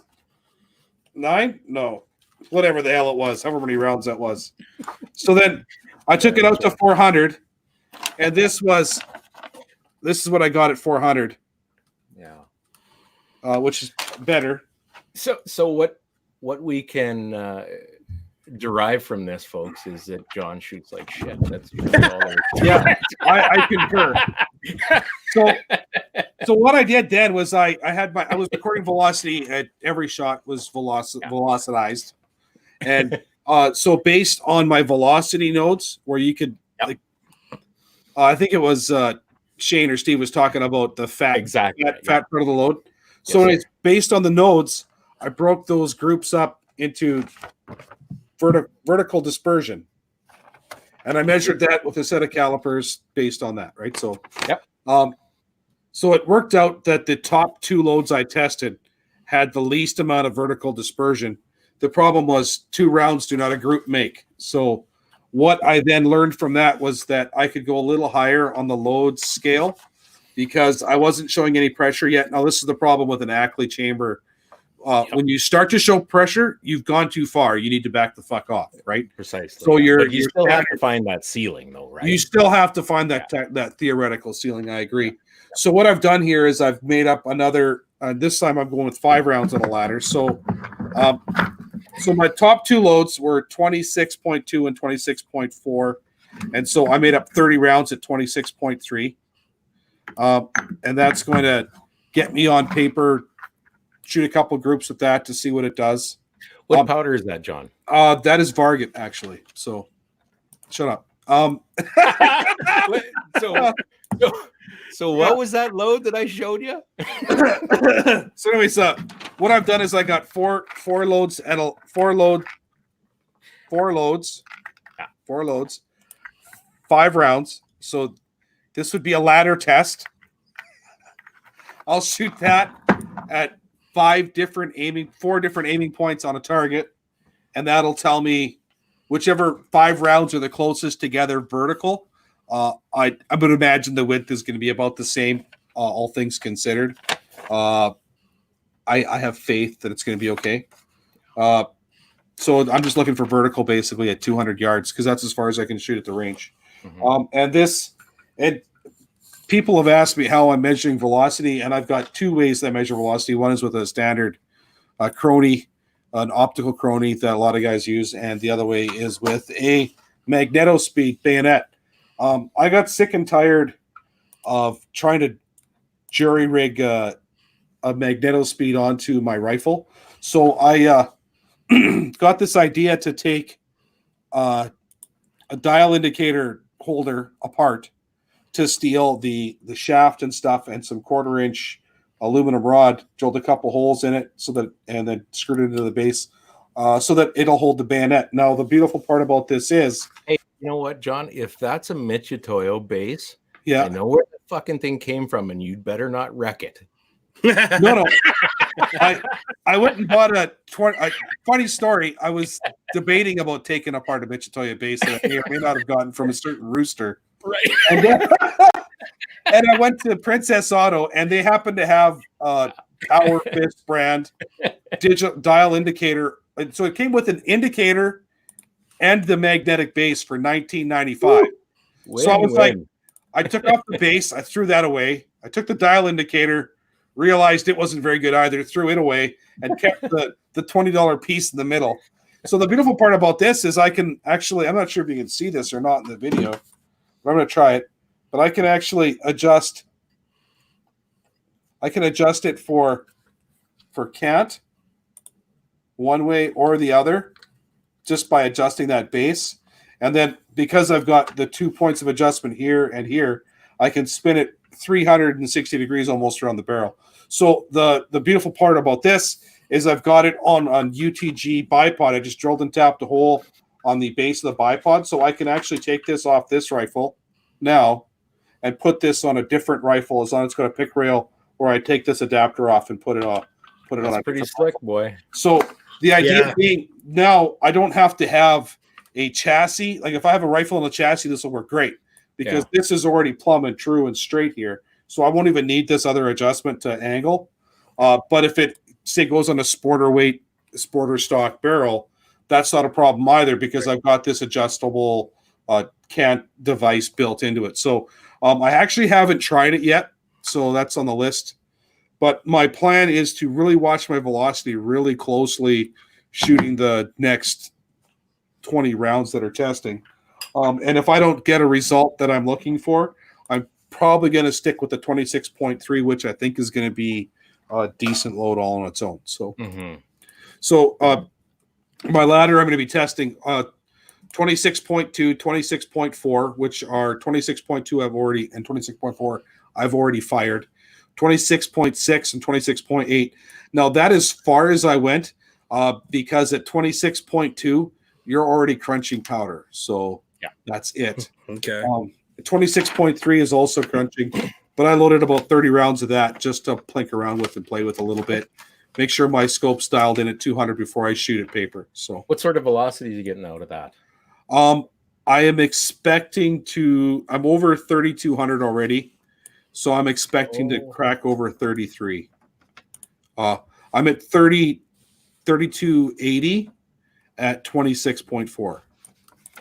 9? No. Whatever the hell it was, however many rounds that was. So then I took it out to 400, and this is what I got at 400. Yeah. Which is better. So what we can derive from this, folks, is that John shoots like shit. That's all. Yeah, I concur. So what I did then was I was recording velocity at every shot was velocitized, and so based on my velocity notes, where you could I think it was Shane or Steve was talking about the fat, Exactly. fat part of the load. Yes, So sir. it's based on the nodes. I broke those groups up into vertical dispersion, and I measured that with a set of calipers based on that. Right. So Yep. So it worked out that the top 2 loads I tested had the least amount of vertical dispersion. The problem was 2 rounds do not a group make. So what I then learned from that was that I could go a little higher on the load scale because I wasn't showing any pressure yet. Now, this is the problem with an Ackley chamber. When you start to show pressure, you've gone too far. You need to back the fuck off, right? Precisely. So you you're still have to find that ceiling, though, right? You still have to find that that theoretical ceiling. I agree. So what I've done here is I've made up another. This time I'm going with 5 rounds on a ladder. So, so my top 2 loads were 26.2 and 26.4, and so I made up 30 rounds at 26.3, and that's going to get me on paper. Shoot a couple groups with that to see what it does. What powder is that, John? That is Varget, actually. So, shut up. So what was that load that I showed you? So anyways, what I've done is I got four loads and 5 rounds. So this would be a ladder test. I'll shoot that at 4 different aiming points on a target, and that'll tell me whichever 5 rounds are the closest together vertical. I would imagine the width is going to be about the same, all things considered. I have faith that it's going to be okay. So I'm just looking for vertical basically at 200 yards because that's as far as I can shoot at the range. Mm-hmm. And people have asked me how I'm measuring velocity, and I've got 2 ways that I measure velocity. One is with a standard Crony, an optical Crony that a lot of guys use, and the other way is with a magnetospeed bayonet. I got sick and tired of trying to jury rig a magnetospeed onto my rifle. So I got this idea to take a dial indicator holder apart to steal the shaft and stuff and some 1/4-inch aluminum rod, drilled a couple holes in it and then screwed it into the base so that it'll hold the bayonet. Now, the beautiful part about this is, hey, you know what, John? If that's a Michitoyo base, yeah, I know where the fucking thing came from, and you'd better not wreck it. No. I went and bought a funny story. I was debating about taking apart a Michitoyo base that I may or may not have gotten from a certain rooster. Right. And I went to Princess Auto, and they happened to have Power Fist brand digital dial indicator. And so it came with an indicator and the magnetic base for $19.95. So I was like, I took off the base, I threw that away. I took the dial indicator, realized it wasn't very good either, threw it away, and kept the $20 piece in the middle. So the beautiful part about this is I can actually, I'm not sure if you can see this or not in the video, but I'm going to try it. But I can actually adjust. I can adjust it for cant one way or the other just by adjusting that base. And then because I've got the 2 points of adjustment here and here, I can spin it 360 degrees almost around the barrel. So the beautiful part about this is I've got it on UTG bipod. I just drilled and tapped a hole on the base of the bipod, so I can actually take this off this rifle now and put this on a different rifle as long as it's got a pick rail, or I take this adapter off and put it on. That's on pretty slick, boy. So the idea being now I don't have to have a chassis. Like if I have a rifle and a chassis, this will work great because this is already plumb and true and straight here. So I won't even need this other adjustment to angle. But if it say goes on a sporter stock barrel, that's not a problem either because I've got this adjustable cant device built into it. So I actually haven't tried it yet, so that's on the list. But my plan is to really watch my velocity really closely shooting the next 20 rounds that are testing. And if I don't get a result that I'm looking for, I'm probably going to stick with the 26.3, which I think is going to be a decent load all on its own. So, my ladder, I'm going to be testing 26.2, 26.4, which are 26.2 I've already, and 26.4 I've already fired. 26.6 and 26.8. Now that is far as I went, because at 26.2 you're already crunching powder, so Yeah. that's it. Okay. 26.3 is also crunching, but I loaded about 30 rounds of that just to plink around with and play with a little bit. Make sure my scope's dialed in at 200 before I shoot at paper. So What sort of velocity are you getting out of that? I am expecting to. I'm over 3,200 already, so I'm expecting to crack over 33. I'm at 3280 at 26.4.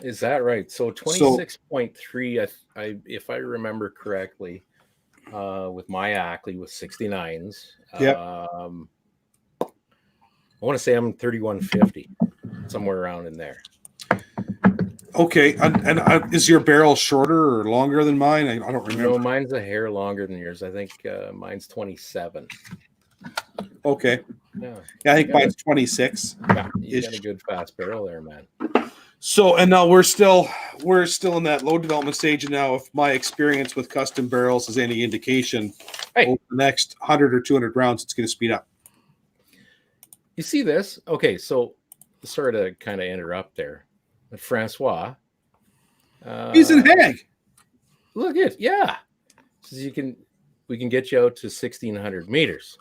Is that right? So 26.3, if I remember correctly, with my Ackley with 69s. Yep. I want to say I'm 3150, somewhere around in there. Okay, and is your barrel shorter or longer than mine? I don't remember. No, mine's a hair longer than yours. I think mine's 27. Okay. Yeah, I think mine's 26. yeah, you got a good fast barrel there, man. So, and now we're still in that low development stage. And now, if my experience with custom barrels is any indication, over the next 100 or 200 rounds, it's going to speed up. You see this? Okay, so sorry to kind of interrupt there, but Francois, He's in Hague. Look at says we can get you out to 1,600 meters.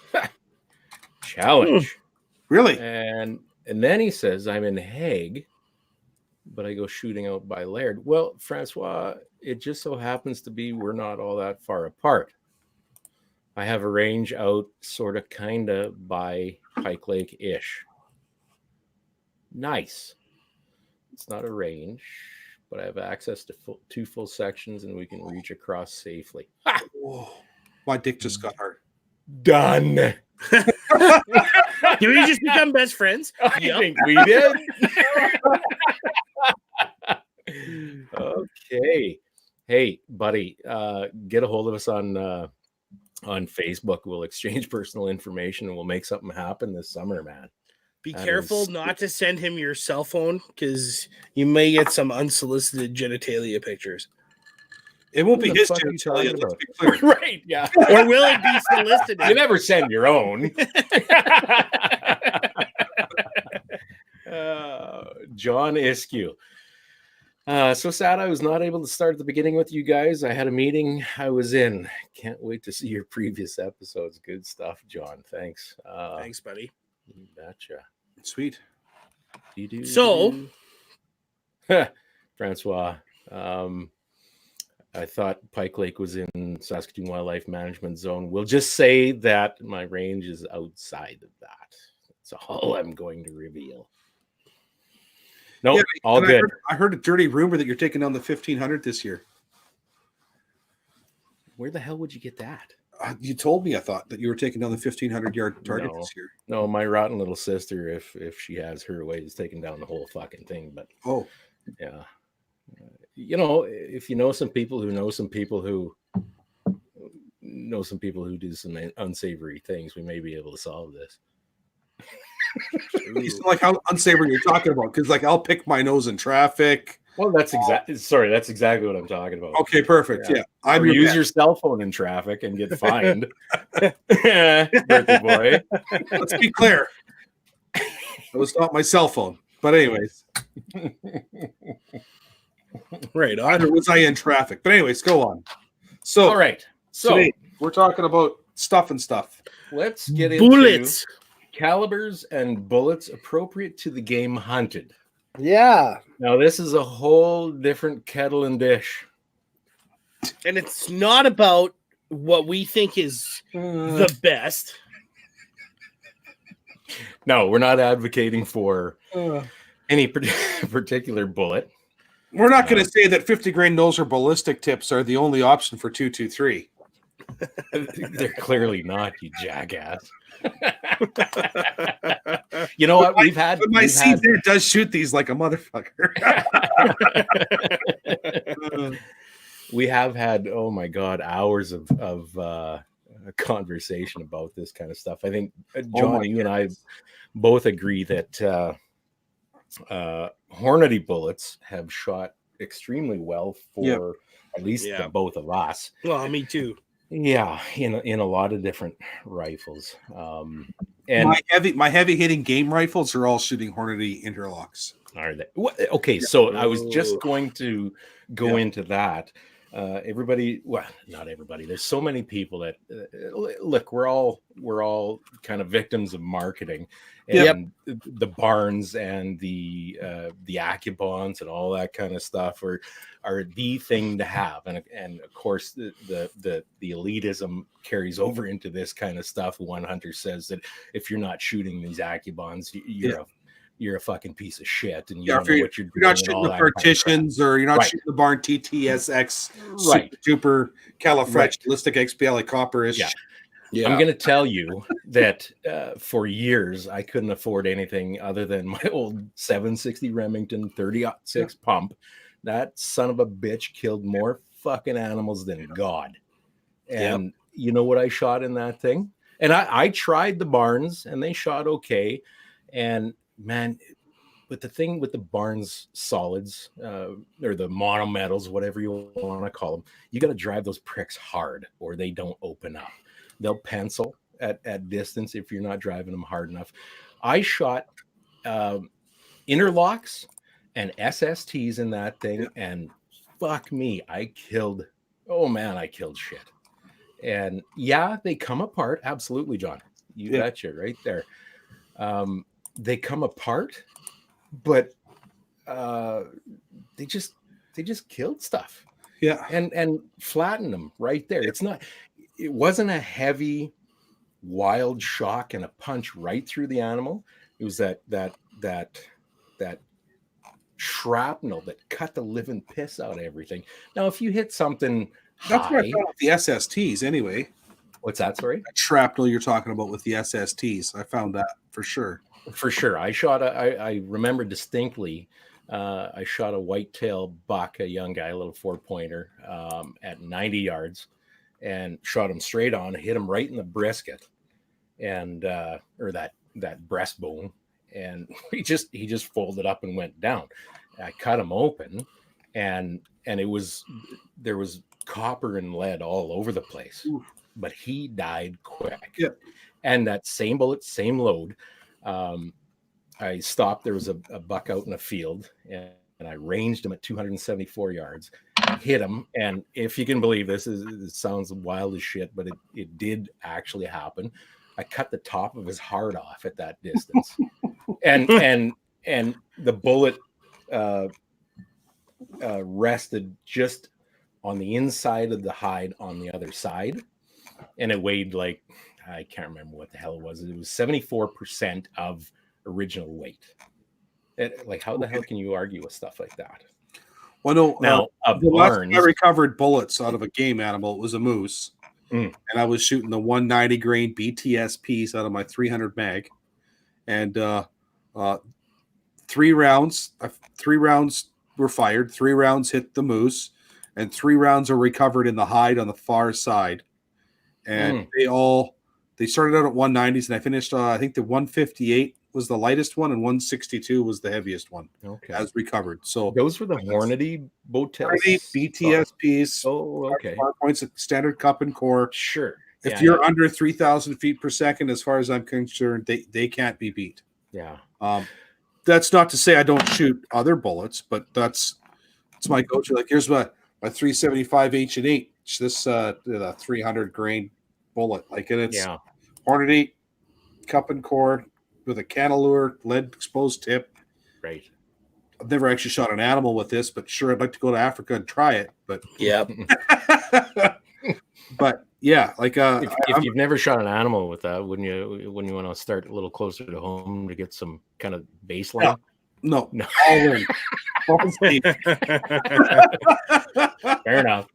Challenge. Really? And then he says, I'm in Hague, but I go shooting out by Laird. Well, Francois, it just so happens to be we're not all that far apart. I have a range out sort of kind of by Pike Lake-ish. Nice. It's not a range, but I have access to two full sections and we can reach across safely. Whoa. My dick just got hard. Done. Did we just become best friends? I think we did. Okay. Hey, buddy, get a hold of us on Facebook. We'll exchange personal information and we'll make something happen this summer, man. Be careful not to send him your cell phone because you may get some unsolicited genitalia pictures. It won't be his genitalia, let's be clear. Right, yeah. Or will it be solicited? You never send your own. John Iskew. So sad I was not able to start at the beginning with you guys. I had a meeting I was in. Can't wait to see your previous episodes. Good stuff, John. Thanks. Thanks, buddy. You betcha. Sweet. So, Francois, I thought Pike Lake was in Saskatoon Wildlife Management Zone. We'll just say that my range is outside of that. That's all I'm going to reveal. No, nope, all good. I heard a dirty rumor that you're taking down the 1,500 this year. Where the hell would you get that? You told me, I thought, that you were taking down the 1,500-yard target this year. No, my rotten little sister, if she has her way, is taking down the whole fucking thing. But yeah. You know, if you know some people who know some people who know some people who do some unsavory things, we may be able to solve this. You like how unsavory you're talking about, because like I'll pick my nose in traffic. Well, that's exactly what I'm talking about. Okay, perfect. Yeah. Or use your cell phone in traffic and get fined. Birthday boy. Let's be clear. It was not my cell phone. But anyways. Right on. Or was I in traffic? But anyways, go on. So all right. So today, we're talking about stuff and stuff. Let's get into bullets. Calibers and bullets appropriate to the game hunted. Yeah. Now this is a whole different kettle and dish. And it's not about what we think is the best. No, we're not advocating for any particular bullet. We're not going to say that 50 grain nose or ballistic tips are the only option for 223. They're clearly not, you jackass. You know what? We've had CZ does shoot these like a motherfucker. We have had, oh my God, hours of conversation about this kind of stuff. I think John, you and I both agree that Hornady bullets have shot extremely well for Yep. at least Yeah. the both of us. Well, me too. Yeah, in a lot of different rifles. And my heavy hitting game rifles are all shooting Hornady interlocks. are they? Okay, so I was Oh. just going to go Yeah. into that. Everybody, well, not everybody. There's so many people that look. We're all kind of victims of marketing, and the Barnes and the Accubons and all that kind of stuff are the thing to have. And of course the elitism carries over into this kind of stuff. One hunter says that if you're not shooting these Accubons, you're a fucking piece of shit, and you don't know what you're doing. You're not shooting the partitions, or you're not shooting the Barn TTSX, right? Super Califretch, ballistic XPL copper-ish. Yeah. I'm going to tell you that for years I couldn't afford anything other than my old 760 Remington 30-06 pump. That son of a bitch killed more fucking animals than God. And you know what I shot in that thing? And I tried the Barnes, and they shot okay. And man, but the thing with the Barnes solids or the monometals, whatever you want to call them, you got to drive those pricks hard or they don't open up. They'll pencil at distance if you're not driving them hard enough. I shot interlocks and SSTs in that thing, and fuck me, I killed shit. And yeah, they come apart. Absolutely, John. You betcha, right there. They come apart, but they just killed stuff. Yeah. And flattened them right there. It wasn't a heavy, wild shock and a punch right through the animal. It was that shrapnel that cut the living piss out of everything. Now, if you hit something that's high, what I found with the SSTs anyway. What's that? Sorry, that shrapnel you're talking about with the SSTs. I found that for sure. For sure. I remember distinctly. I shot a whitetail buck, a young guy, a little 4-pointer, at 90 yards, and shot him straight on, hit him right in the brisket, and or that breastbone, and he just folded up and went down. I cut him open, and there was copper and lead all over the place. Oof. But he died quick. Yeah. And that same bullet, same load. I stopped. There was a buck out in a field, and I ranged him at 274 yards, hit him. And if you can believe this, it sounds wild as shit, but it did actually happen. I cut the top of his heart off at that distance, and the bullet rested just on the inside of the hide on the other side, and it weighed like, I can't remember what the hell it was. It was 74% of original weight. Like, how the hell can you argue with stuff like that? Well, no. Now, the last time I recovered bullets out of a game animal, it was a moose, and I was shooting the 190 grain BTS piece out of my 300 mag, and 3 rounds were fired. 3 rounds hit the moose, and 3 rounds are recovered in the hide on the far side. And they started out at 190s, and I finished, I think the 158 was the lightest one, and 162 was the heaviest one. Okay. As recovered. So those were the Hornady Botel BTSPs. Oh, okay. 5 points of standard cup and core. Sure. If you're under 3,000 feet per second, as far as I'm concerned, they can't be beat. Yeah. That's not to say I don't shoot other bullets, but it's my go-to. Like, here's my 375 H&H. This the 300 grain bullet. Like, and it's Hornady cup and core with a canalure lead exposed tip. Right. I've never actually shot an animal with this, but sure, I'd like to go to Africa and try it. But but yeah, like if you've never shot an animal with that, wouldn't you want to start a little closer to home to get some kind of baseline? No. Fair enough.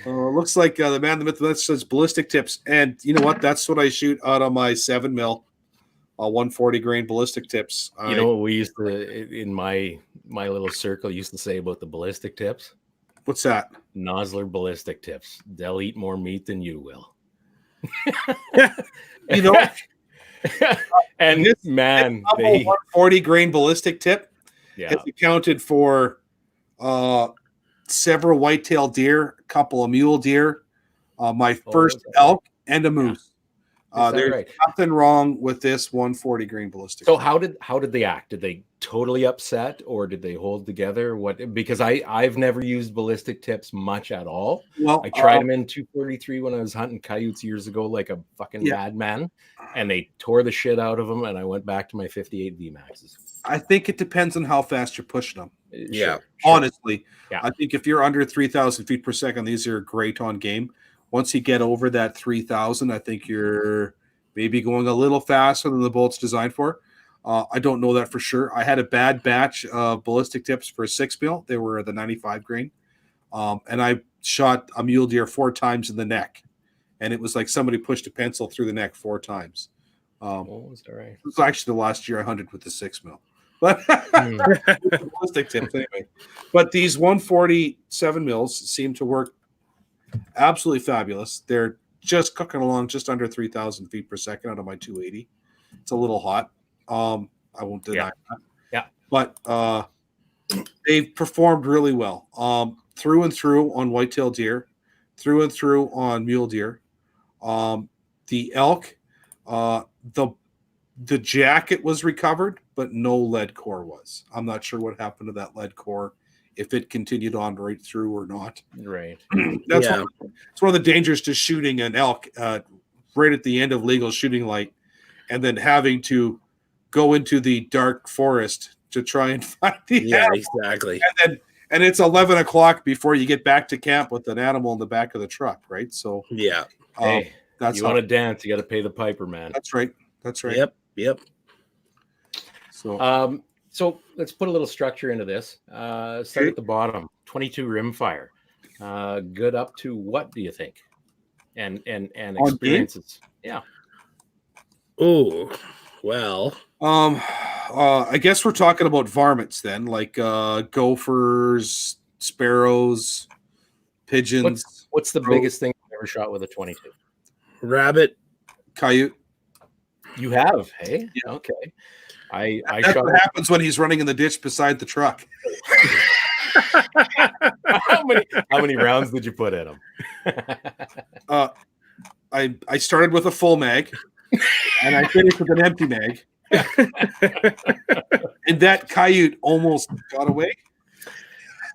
Looks like the man, the myth, that says ballistic tips, and you know what? That's what I shoot out of my 7mm, 140 grain ballistic tips. You know what we used to in my little circle used to say about the ballistic tips? What's that? Nosler ballistic tips. They'll eat more meat than you will. You know, And This- man, A 140 grain ballistic tip yeah, has accounted for several whitetail deer, a couple of mule deer, my first is that elk, and a moose. Is that There's right? nothing wrong with this 140 grain ballistic. So tip. how did they act? Did they totally upset, or did they hold together? What? Because I've never used ballistic tips much at all. Well, I tried them in 243 when I was hunting coyotes years ago, like a fucking Yeah. madman, and they tore the shit out of them. And I went back to my 58 V Maxes. I think it depends on how fast you're pushing them. Yeah. Sure. Honestly, Yeah. I think if you're under 3,000 feet per second, these are great on game. Once you get over that 3,000, I think you're maybe going a little faster than the bullet's designed for. I don't know that for sure. I had a bad batch of ballistic tips for a 6 mil. They were the 95 grain. And I shot a mule deer 4 times in the neck. And it was like somebody pushed a pencil through the neck 4 times. Was that right? It was actually the last year I hunted with the 6 mil. But ballistic tips anyway. But these 147 mils seem to work absolutely fabulous. They're just cooking along just under 3,000 feet per second out of my 280. It's a little hot. I won't deny that. Yeah. But they've performed really well. Through and through on whitetail deer, through and through on mule deer. The elk, the jacket was recovered, but no lead core was. I'm not sure what happened to that lead core, if it continued on right through or not. Right. It's one of the dangers to shooting an elk right at the end of legal shooting light, and then having to go into the dark forest to try and find the animal. Exactly. And it's 11 o'clock before you get back to camp with an animal in the back of the truck, right? So Yeah. Hey, that's you want to dance, you got to pay the piper, man. That's right. That's right. Yep. So So let's put a little structure into this. Start at the bottom. 22 rimfire. Good up to what do you think? And experiences. Yeah. Oh, well. I guess we're talking about varmints then, like gophers, sparrows, pigeons. What's the biggest thing you've ever shot with a 22? Rabbit. Coyote. You have, hey? Yeah. Okay. I That's shot. what happens when he's running in the ditch beside the truck. how many rounds did you put in him? I started with a full mag, and I finished with an empty mag. And that coyote almost got away.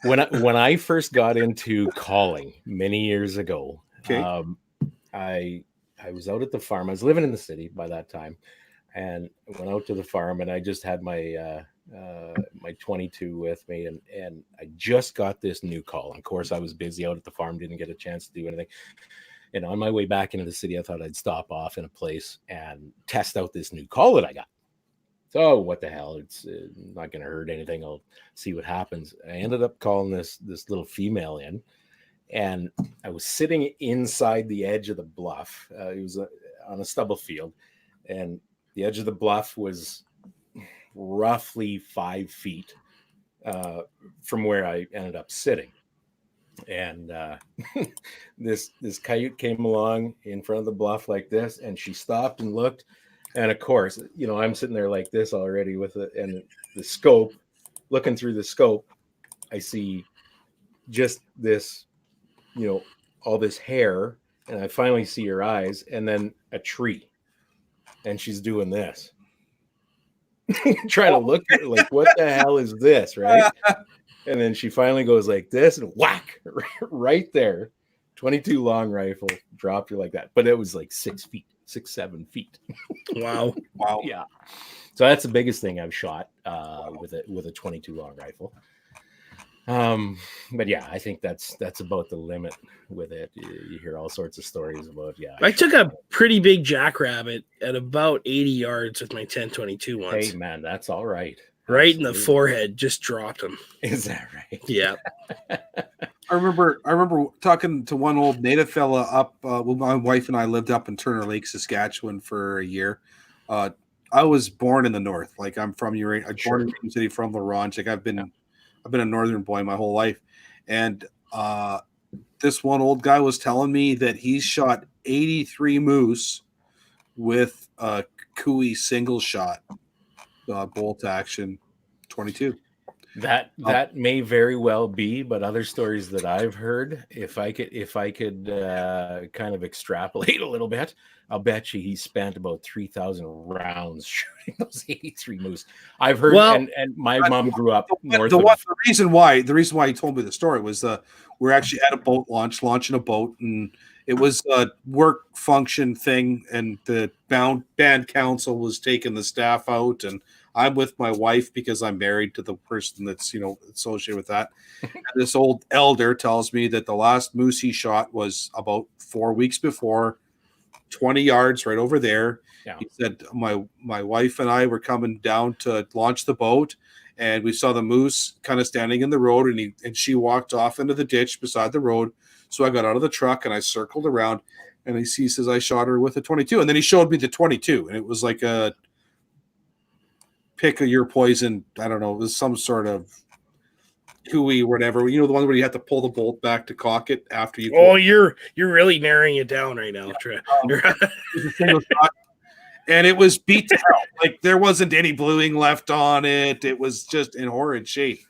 When I first got into calling many years ago, Okay. I was out at the farm. I was living in the city by that time, and went out to the farm, and I just had my my 22 with me, and I just got this new call. And of course, I was busy out at the farm, didn't get a chance to do anything. And on my way back into the city, I thought I'd stop off in a place and test out this new call that I got. So what the hell? It's not going to hurt anything. I'll see what happens. I ended up calling this little female in, and I was sitting inside the edge of the bluff. It was on a stubble field, and the edge of the bluff was roughly 5 feet from where I ended up sitting. And this coyote came along in front of the bluff like this, and she stopped and looked. And of course, you know, I'm sitting there like this already with it, and the scope, looking through the scope, I see just this, you know, all this hair, and I finally see her eyes, and then a tree, and she's doing this, trying to look at her like, what the hell is this, right? And then she finally goes like this, and whack, right there, 22 long rifle, dropped her like that. But it was like 6 feet. 6-7 feet. Wow. Yeah. So that's the biggest thing I've shot with a 22 long rifle. But yeah, I think that's about the limit with it. You hear all sorts of stories about I took a pretty big jackrabbit at about 80 yards with my 1022 once. Hey man, that's all right. Right Absolutely. in the forehead, just dropped him. Is that right? Yeah. I remember talking to one old native fella up. Well, my wife and I lived up in Turner Lake, Saskatchewan, for a year. I was born in the north. Like I'm from Urania. I'm born in Queen City, from La Ronge. Like I've been a northern boy my whole life. And this one old guy was telling me that he's shot 83 moose with a Cooey single shot bolt action 22. That may very well be, but other stories that I've heard, if I could kind of extrapolate a little bit, I'll bet you he spent about 3,000 rounds shooting those 83 moose. I've heard, and my mom grew up north of. The reason why he told me the story was we're actually at a boat launching a boat, and it was a work function thing, and the band council was taking the staff out, and I'm with my wife because I'm married to the person that's, associated with that. And this old elder tells me that the last moose he shot was about 4 weeks before, 20 yards right over there. Yeah. He said, my wife and I were coming down to launch the boat, and we saw the moose kind of standing in the road, and she walked off into the ditch beside the road. So I got out of the truck and I circled around, and he says, I shot her with a 22. And then he showed me the 22, and it was like a pick of your poison. I don't know. It was some sort of Cooey or whatever. The one where you have to pull the bolt back to cock it after you. Oh, you're really narrowing it down right now. And it was beat to hell. Like there wasn't any bluing left on it. It was just in horrid shape.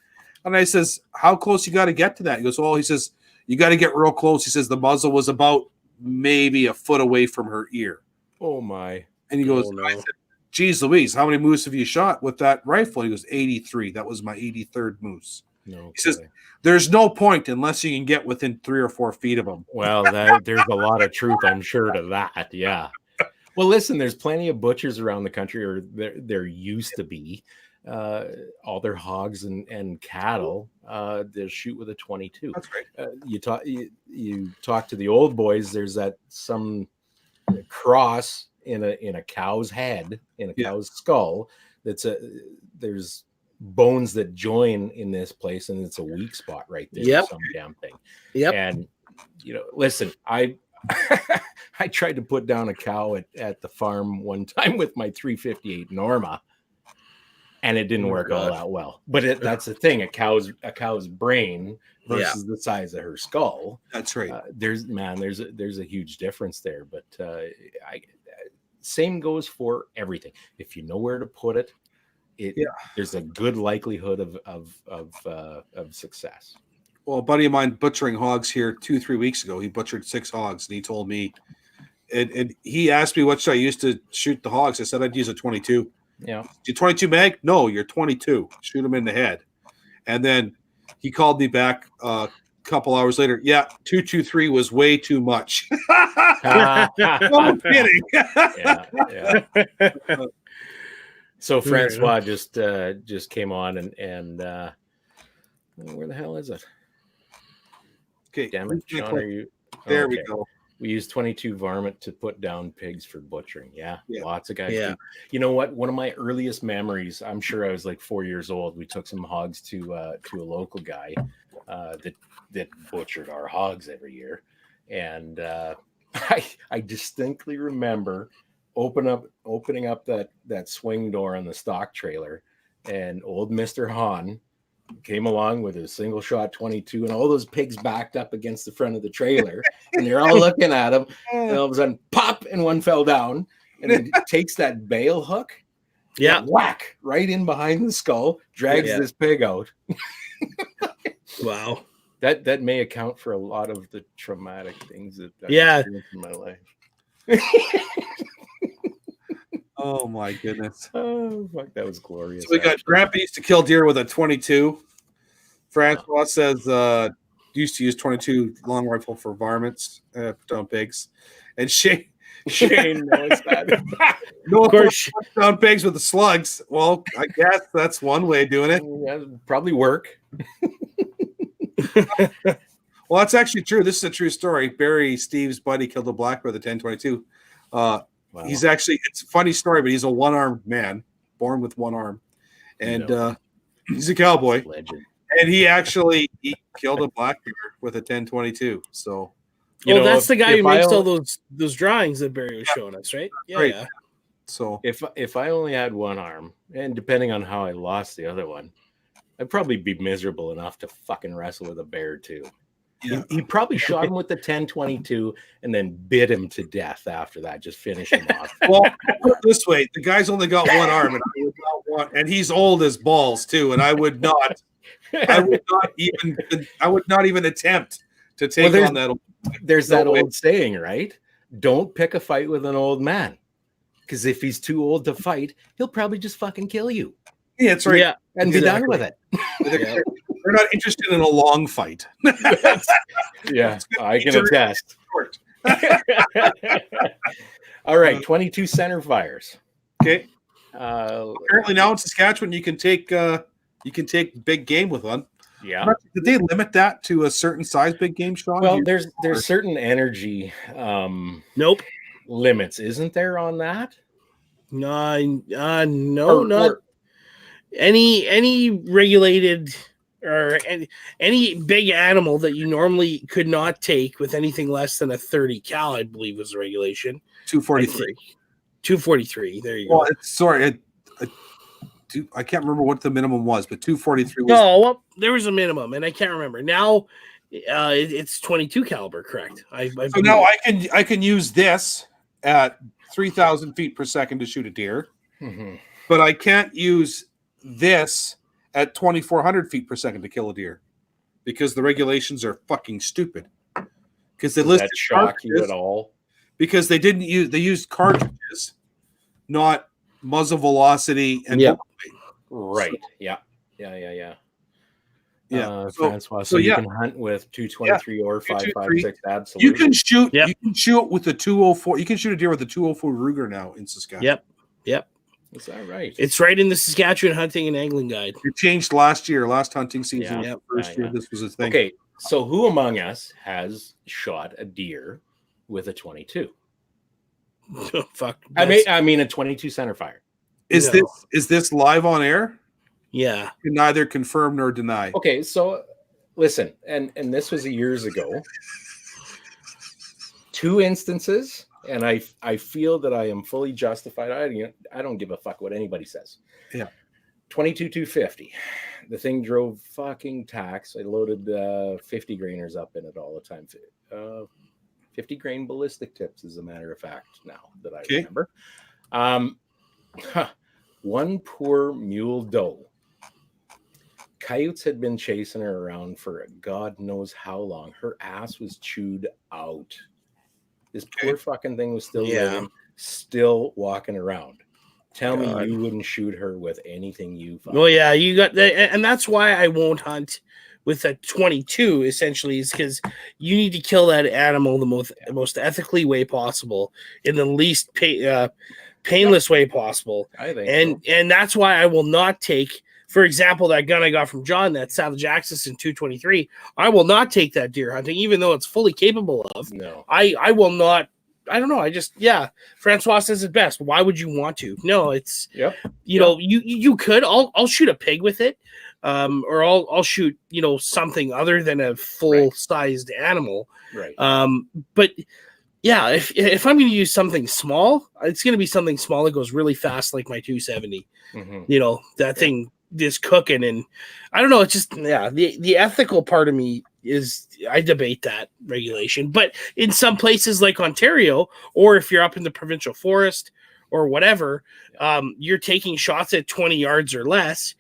And I says, how close you got to get to that? He goes, he says, you got to get real close. He says the muzzle was about maybe a foot away from her ear. Oh my. And he goes, I said, geez Louise, how many moose have you shot with that rifle? He goes, 83. That was my 83rd moose. No, he says, there's no point unless you can get within 3 or 4 feet of them. Well, there's a lot of truth, I'm sure, to that. Yeah. Well, listen, there's plenty of butchers around the country, or there used to be. All their hogs and cattle, they'll shoot with a 22. That's right. You talk to the old boys. There's some cross in a cow's head, in a cow's skull. There's bones that join in this place, and it's a weak spot right there. Yep. Some damn thing. Yep. And listen, I tried to put down a cow at the farm one time with my 358 Norma, and it didn't work all that well. But that's the thing: a cow's brain versus the size of her skull. That's right. There's a huge difference there. But same goes for everything. If you know where to put it, there's a good likelihood of success. Well, a buddy of mine butchering hogs here 2-3 weeks ago. He butchered 6 hogs, and he told me, and he asked me what should I use to shoot the hogs. I said I'd use a 22. Yeah. You 22 mag? No, you're 22. Shoot him in the head. And then he called me back a couple hours later. Yeah, 223 was way too much. I'm kidding. Yeah. So Francois just came on and where the hell is it? Okay, damn it, Sean, are you? There we go. We use 22 varmint to put down pigs for butchering. Yeah. Lots of guys. Yeah. You know what? One of my earliest memories, I'm sure I was like 4 years old. We took some hogs to a local guy that butchered our hogs every year. And I distinctly remember opening up that swing door on the stock trailer, and old Mr. Hahn came along with his single shot 22, and all those pigs backed up against the front of the trailer, and they're all looking at him, and all of a sudden pop, and one fell down, and he takes that bail hook, whack right in behind the skull, drags this pig out. Wow. That may account for a lot of the traumatic things that I've experienced in my life. Oh my goodness! Oh fuck, that was glorious. So we got Grandpa used to kill deer with a 22. Francois says used to use 22 long rifle for varmints, down pigs, and Shane knows that. No, of course, down pigs with the slugs. Well, I guess that's one way of doing it. Yeah, probably work. Well, that's actually true. This is a true story. Barry, Steve's buddy, killed a black bear with a 10-22. Wow. He's actually, it's a funny story, but he's a one-armed man, born with one arm. And he's a cowboy. Legend. And he killed a black bear with a 10-22. So, that's the guy who makes all those drawings that Barry was showing us, right? Yeah. Right. Yeah. So if I only had one arm, and depending on how I lost the other one, I'd probably be miserable enough to fucking wrestle with a bear too. Yeah. He probably shot him with the 10-22 and then bit him to death after that. Just finished him off. Well, put it this way, the guy's only got one arm, and I would not want, and he's old as balls too, and I would not even attempt to take Well, on that. There's No that way. old saying, right? Don't pick a fight with an old man. Because if he's too old to fight, he'll probably just fucking kill you Yeah, that's right. Yeah. and be done with it. They're not interested in a long fight. Yeah, I can Short. attest. All right, 22 center fires. Okay. Uh, Apparently now in Saskatchewan, you can take big game with one. yeah. Did they limit that to a certain size big game, Sean? Well, You- there's certain energy Nope. limits, isn't there, on that? No, not or- any regulated or any big animal that you normally could not take with anything less than a 30 cal, I believe was the regulation. 243. 243. There you go. Well, I can't remember what the minimum was, but 243 was. No, well, there was a minimum, and I can't remember. Now it's 22 caliber, correct? So now I can use this at 3,000 feet per second to shoot a deer, Mhm. but I can't use this at 2,400 feet per second to kill a deer because the regulations are fucking stupid. Because they Does listed that shock you cartridges- at all? because they used cartridges, not muzzle velocity and Yep. Right. Yeah. Yeah. Yeah. Francois. so So you yeah. can hunt with 223 or 5.56. Absolutely. You can shoot. Yep. You can shoot with the 204. You can shoot a deer with a 204 Ruger now in Saskatchewan. Yep. Is that right? It's right in the Saskatchewan Hunting and Angling Guide. It changed last hunting season. Yeah. Was Yep. the first year Yeah. this was a thing. Okay. So who among us has shot a deer with a 22? Fuck. I that's- mean a 22 center fire. Is No. this live on air? yeah. Can neither confirm nor deny. Okay, so listen, and this was years ago. 2 instances, and I feel that I am fully justified. I don't give a fuck what anybody says. Yeah. 22 250. The thing drove fucking tacks. I loaded 50 grainers up in it all the time. 50 grain ballistic tips, as a matter of fact, now that I Okay. remember. One poor mule doe. Coyotes had been chasing her around for God knows how long. Her ass was chewed out. This poor fucking thing was still Yeah. living, still walking around. Tell God. me you wouldn't shoot her with anything you fucking. Well, yeah, you got that, and that's why I won't hunt with a 22. Essentially, is because you need to kill that animal the most ethically way possible, in the least painless way possible, I think and that's why I will not take. For example, that gun I got from John, that Savage Axis in 223, I will not take that deer hunting, even though it's fully capable of. so. No. I will not. I don't know. I just, Francois says it best. Why would you want to? No, it's, Yep. you know, you could. I'll shoot a pig with it, or I'll shoot, something other than a full sized animal. Right. But yeah, if I'm going to use something small, it's going to be something small that goes really fast, like my 270. Mhm. That thing is cooking, and I don't know. It's just the ethical part of me is I debate that regulation, but in some places like Ontario, or if you're up in the provincial forest or whatever, you're taking shots at 20 yards or less.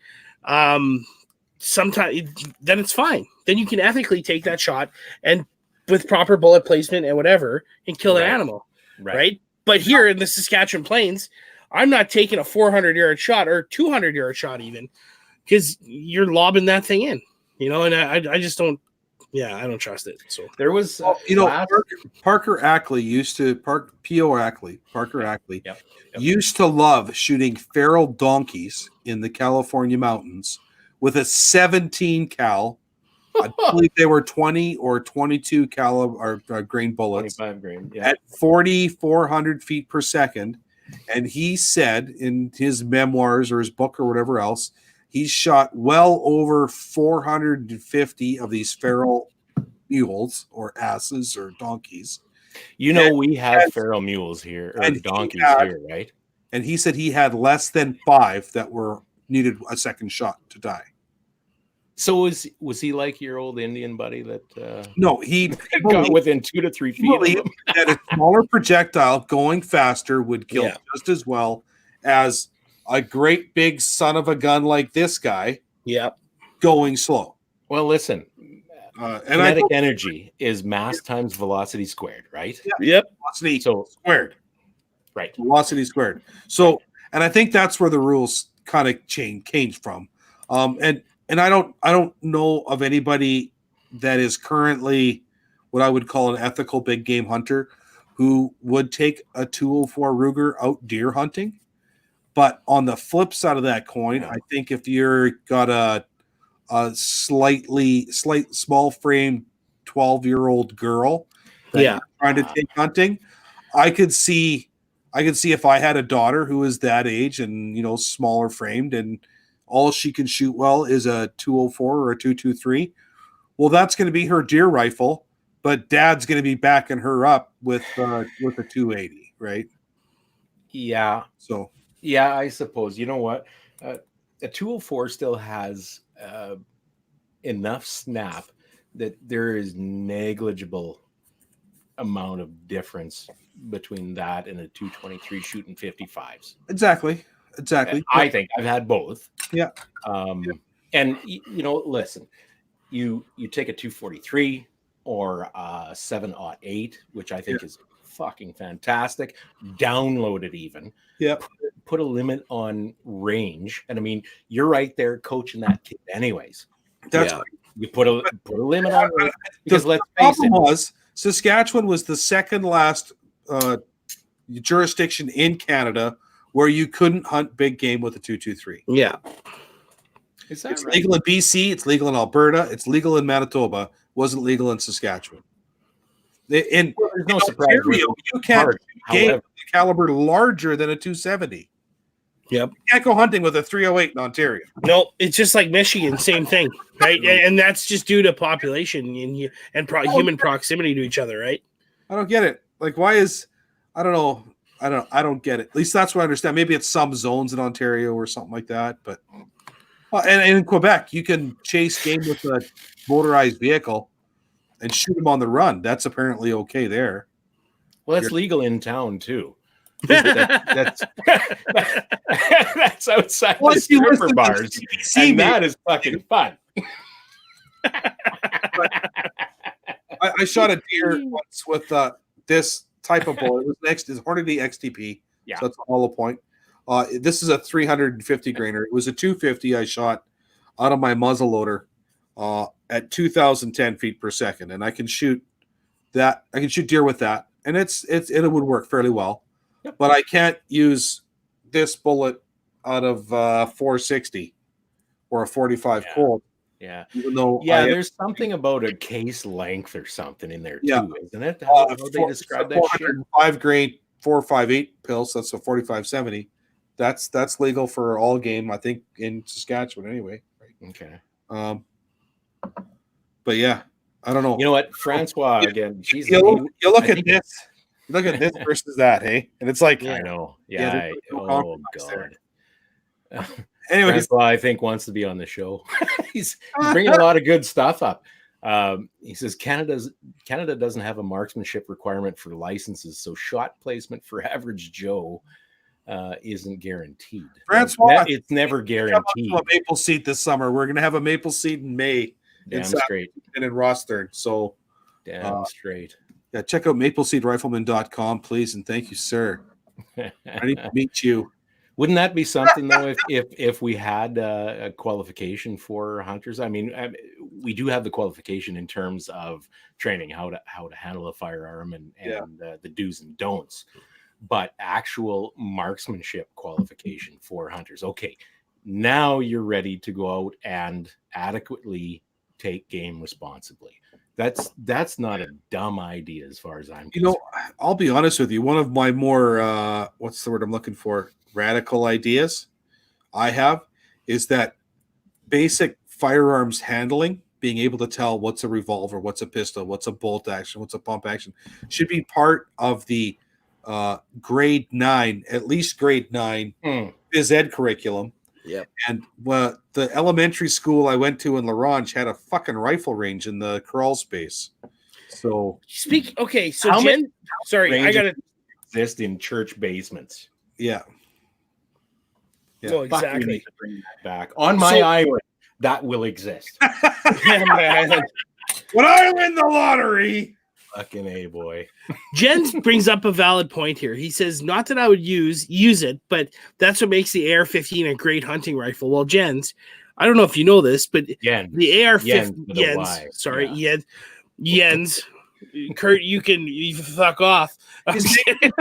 Sometimes then it's fine. Then you can ethically take that shot and with proper bullet placement and whatever and kill Right. an animal. Right. But here in the Saskatchewan Plains, I'm not taking a 400-yard shot or 200-yard shot even, because you're lobbing that thing in, and I just don't. Yeah, I don't trust it. So There was, Parker Ackley used to Parker Ackley Yep. used to love shooting feral donkeys in the California mountains with a 17 cal. I believe they were 20 or 22 caliber or grain bullets 25 grain. Yeah. at 4,400 feet per second. And he said in his memoirs or his book or whatever else, he's shot well over 450 of these feral mules or asses or donkeys. We have feral mules here, or and he donkeys had- here, right? And he said he had less than 5 that needed a second shot to die. So was he like your old Indian buddy that No, he got within 2 to 3 feet of him? that a smaller projectile going faster would kill Yeah. just as well as a great big son of a gun like this guy Yep. going slow. Well, listen, And kinetic energy is mass times velocity squared, right? Yep. velocity So squared. right. Velocity squared. So, and I think that's where the rules kind of changed from. And I don't know of anybody that is currently what I would call an ethical big game hunter who would take a 204 Ruger out deer hunting. But on the flip side of that coin, I think if you're got a slight small frame 12-year-old girl that trying to take hunting, I could see if I had a daughter who is that age and smaller framed and all she can shoot well is a 204 or a 223. Well, that's going to be her deer rifle, but dad's going to be backing her up with a 280, right? Yeah. So yeah, I suppose. You know what? A 204 still has enough snap that there is negligible amount of difference between that and a 223 shooting 55s. Exactly. I think I've had both. Yeah. And listen, you take a 243 or a 708, which I think is fucking fantastic. Download it even. Yeah. Put a limit on range, and I mean you're right there coaching that kid, anyways. That's right. You put a limit on range because let's the face problem it. was Saskatchewan was the second last jurisdiction in Canada where you couldn't hunt big game with a 223. Yeah. Is that It's right? legal in BC, it's legal in Alberta, it's legal in Manitoba, wasn't legal in Saskatchewan. In There's no surprise. Ontario, you can't Hard, game however. a caliber larger than a 270. Yep. You can't go hunting with a 308 in Ontario. No, it's just like Michigan, same thing, right? And that's just due to population and human proximity to each other, right? I don't get it. Like, why is I don't know. I don't get it. At least that's what I understand. Maybe it's some zones in Ontario or something like that. But and in Quebec, you can chase game with a motorized vehicle and shoot them on the run. That's apparently okay there. Well, that's legal in town too. That's outside the stripper bars, and that is fucking fun. I shot a deer once with this type of bullet. It was next is Hornady XTP. Yeah, so that's a hollow point. This is a 350 grainer. It was a 250 I shot out of my muzzle loader at 2,010 feet per second, and I can shoot that. I can shoot deer with that, and it would work fairly well. Yep. But I can't use this bullet out of 460 or a 45 Colt. Yeah. Even though there's something about a case length or something in there too, isn't it? How they describe that shit? 5 grain 458 pills. That's a 4570. That's legal for all game, I think, in Saskatchewan anyway. Right? Okay. But yeah, I don't know. You know what, Francois again? You look at this. Look at this versus that, hey? And it's like I know. Yeah. Oh god. Anyways, Francois, I think wants to be on the show. he's bringing a lot of good stuff up. He says Canada doesn't have a marksmanship requirement for licenses, so shot placement for average Joe isn't guaranteed. Francois, it's never guaranteed. A maple seed this summer. We're going to have a maple seed in May. Damn straight. And in Rostern. So damn straight. Yeah, check out mapleseedrifleman.com, please, and thank you, sir. I need to meet you. Wouldn't that be something though if we had a qualification for hunters? I mean, we do have the qualification in terms of training how to handle a firearm and the do's and don'ts, but actual marksmanship qualification for hunters. Okay, now you're ready to go out and adequately take game responsibly. That's not a dumb idea as far as I'm concerned. I'll be honest with you. One of my more what's the word I'm looking for? Radical ideas I have is that basic firearms handling, being able to tell what's a revolver, what's a pistol, what's a bolt action, what's a pump action, should be part of the grade 9, at least grade 9 phys ed curriculum. Yep. And the elementary school I went to in La Ronge had a fucking rifle range in the crawl space. So Okay, so How Jen, sorry, I gotta exist in church basements. yeah. Yeah. Well, Fuck, we exactly. need to bring that back on my island. That will exist. Man. When I win the lottery. Fucking A, boy. Jen brings up a valid point here. He says, not that I would use it, but that's what makes the AR-15 a great hunting rifle. Well, Jens, I don't know if you know this, but Yen. the AR-15, with a Y. sorry, Yeah. Jens, Kurt, you fuck off. I'm kidding.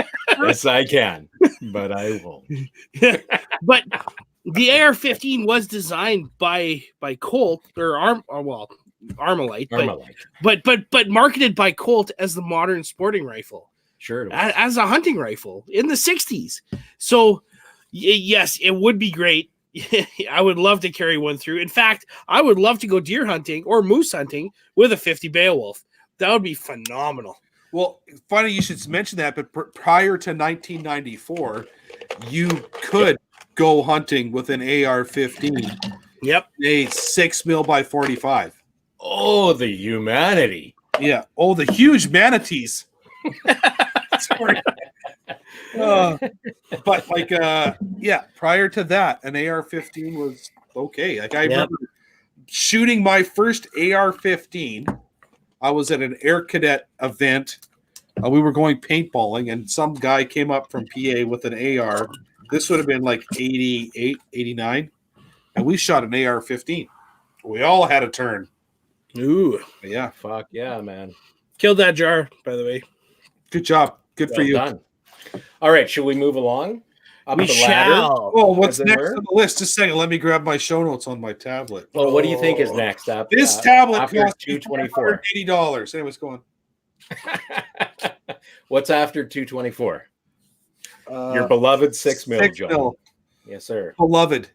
Yes, I can, but I won't. But the AR-15 was designed by Colt or Armalite, but marketed by Colt as the modern sporting rifle, Sure, as a hunting rifle in the 60s. So yes, it would be great. I would love to carry one through. In fact, I would love to go deer hunting or moose hunting with a 50 Beowulf. That would be phenomenal. Well, funny you should mention that, but prior to 1994, you could go hunting with an AR-15. Yep. A 6mm by 45. Oh, the humanity. Yeah. Oh, the huge manatees. Sorry. But like, prior to that, an AR-15 was okay. Like I remember shooting my first AR-15. I was at an Air Cadet event. We were going paintballing, and some guy came up from PA with an AR. This would have been like 88, 89. And we shot an AR-15. We all had a turn. Ooh. Yeah. Fuck yeah, man. Killed that jar, by the way. Good job. Good for you. Done. All right, should we move along? Up We the ladder? shall. Oh, what's As it next were? on the list? Just a second. Let me grab my show notes on my tablet. Well, what do you think is next up? This tablet after costs $224. $280. Anyways, go on. What's after 224? Your Your beloved 6mm, 6 John. mil. Yes, sir. Beloved.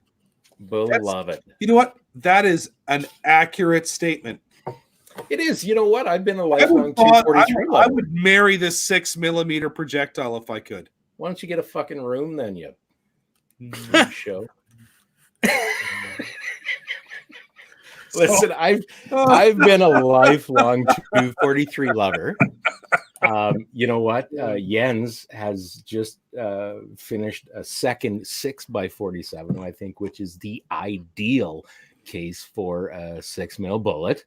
Beloved. You know what? That is an accurate statement. It is. You know what? I've been a I lifelong would, thought- 243 I lover. would marry this 6mm projectile if I could. Why don't you get a fucking room then, you show? Listen, I've been a lifelong 243 lover. You know what? Jens has just finished a second 6x47, I think, which is the ideal case for a 6mm bullet.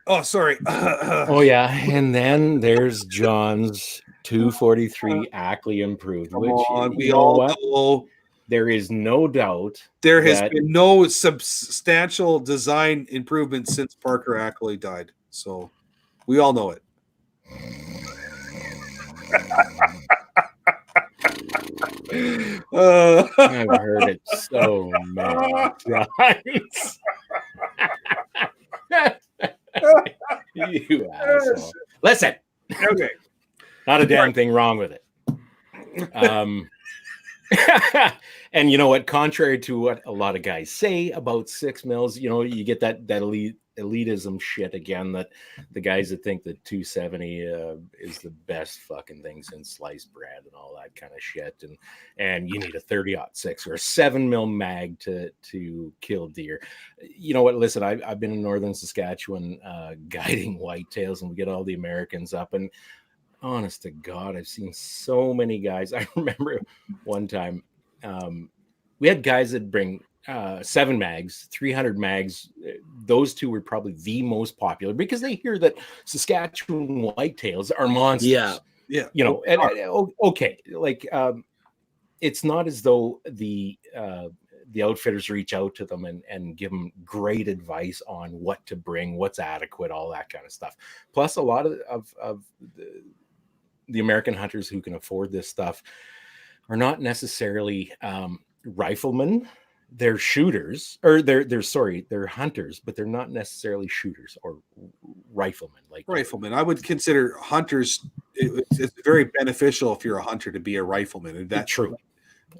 Oh, sorry. Oh yeah, and then there's John's 243 Ackley improved, Come which on, we you know all what? know There is no doubt there has that- been no substantial design improvement since Parker Ackley died. So we all know it. I've heard it so many times. You asshole. Listen, Okay. not a damn thing wrong with it. And you know what? Contrary to what a lot of guys say about 6mm, you know, you get that elitism shit again, that the guys that think that 270 is the best fucking thing since sliced bread and all that kind of shit, and you need a 30-06 or a 7mm mag to kill deer. You know what? Listen, I've been in northern Saskatchewan guiding whitetails, and we get all the Americans up, and honest to God, I've seen so many guys. I remember one time we had guys that bring 7 mags, 300 mags. Those two were probably the most popular because they hear that Saskatchewan whitetails are monsters. Yeah. You know, and okay, like it's not as though the outfitters reach out to them and give them great advice on what to bring, what's adequate, all that kind of stuff. Plus, a lot of the American hunters who can afford this stuff are not necessarily riflemen. They're shooters, or they're hunters, but they're not necessarily shooters or riflemen. Like Rifleman. I would consider hunters. It's very beneficial if you're a hunter to be a rifleman, and that's true.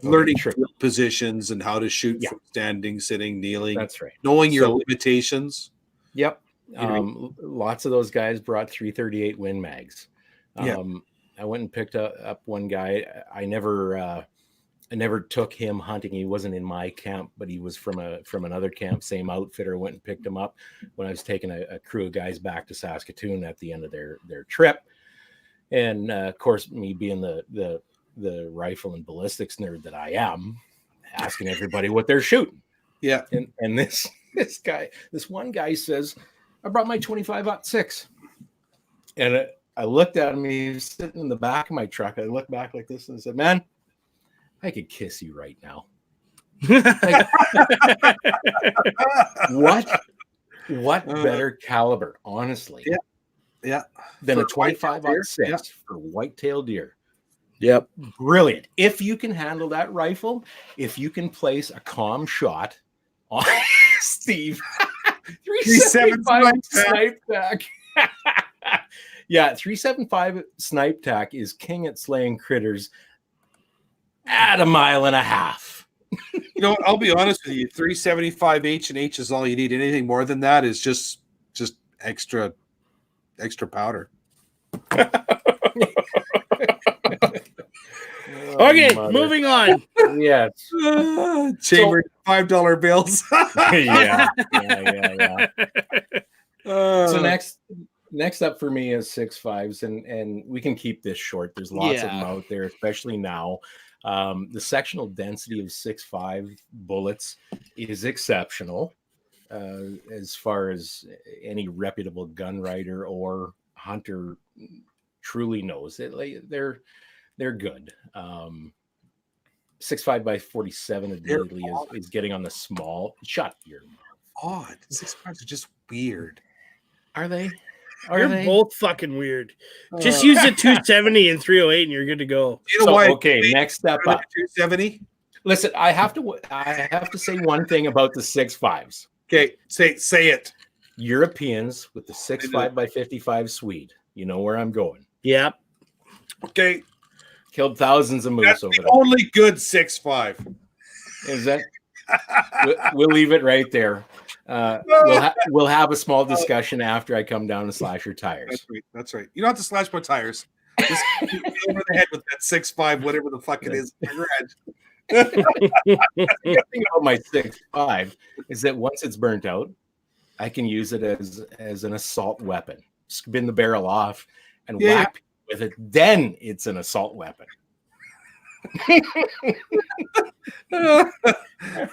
Learning True. positions and how to shoot from standing, sitting, kneeling. That's right. Knowing your So- limitations. Yep. know. Lots of those guys brought 338 Win mags. Yeah. I went and picked up one guy. I never I never took him hunting. He wasn't in my camp, but he was from another camp, same outfitter. Went and picked him up when I was taking a crew of guys back to Saskatoon at the end of their trip. And of course, me being the rifle and ballistics nerd that I am, asking everybody what they're shooting. Yeah. And this one guy says, I brought my 25-06. And I looked at him. He was sitting in the back of my truck. I looked back like this and I said, man, I could kiss you right now. Like, what better caliber, honestly, than a 25-06 for white-tailed deer? Yep. Brilliant. If you can handle that rifle, if you can place a calm shot on Steve, 375 snipe tack. Yeah, 375 snipe tack is king at slaying critters at 1.5 miles. You know, I'll be honest with you. 375 H&H is all you need. Anything more than that is just extra powder. Okay, moving on. Yes. Chambered $5 bills. Yeah. So next up for me is 6.5s, and we can keep this short. There's lots of them out there, especially now. The sectional density of 6.5 bullets is exceptional, as far as any reputable gun writer or hunter truly knows it. They're good. 6.5 by 47 admittedly is getting on the small. Shut your mouth. Odd. 6.5s are just weird. Are they? You're both fucking weird. Just use a 270 and 308 and you're good to go. You know why? Okay, next step up. 270. Listen, I have to say one thing about the 6.5s. Okay, say it. Europeans with the 6.5 by 55 Swede. You know where I'm going. Yep. Okay. Killed thousands of moose That's over the there. only good 6.5. Is that? We'll leave it right there. We'll have a small discussion after I come down and slash your tires. That's right. You don't have to slash my tires. Just hit me over the head with that 6.5, whatever the fuck it is. The thing about my 6.5 is that once it's burnt out, I can use it as an assault weapon. Spin the barrel off and whack with it. Then it's an assault weapon.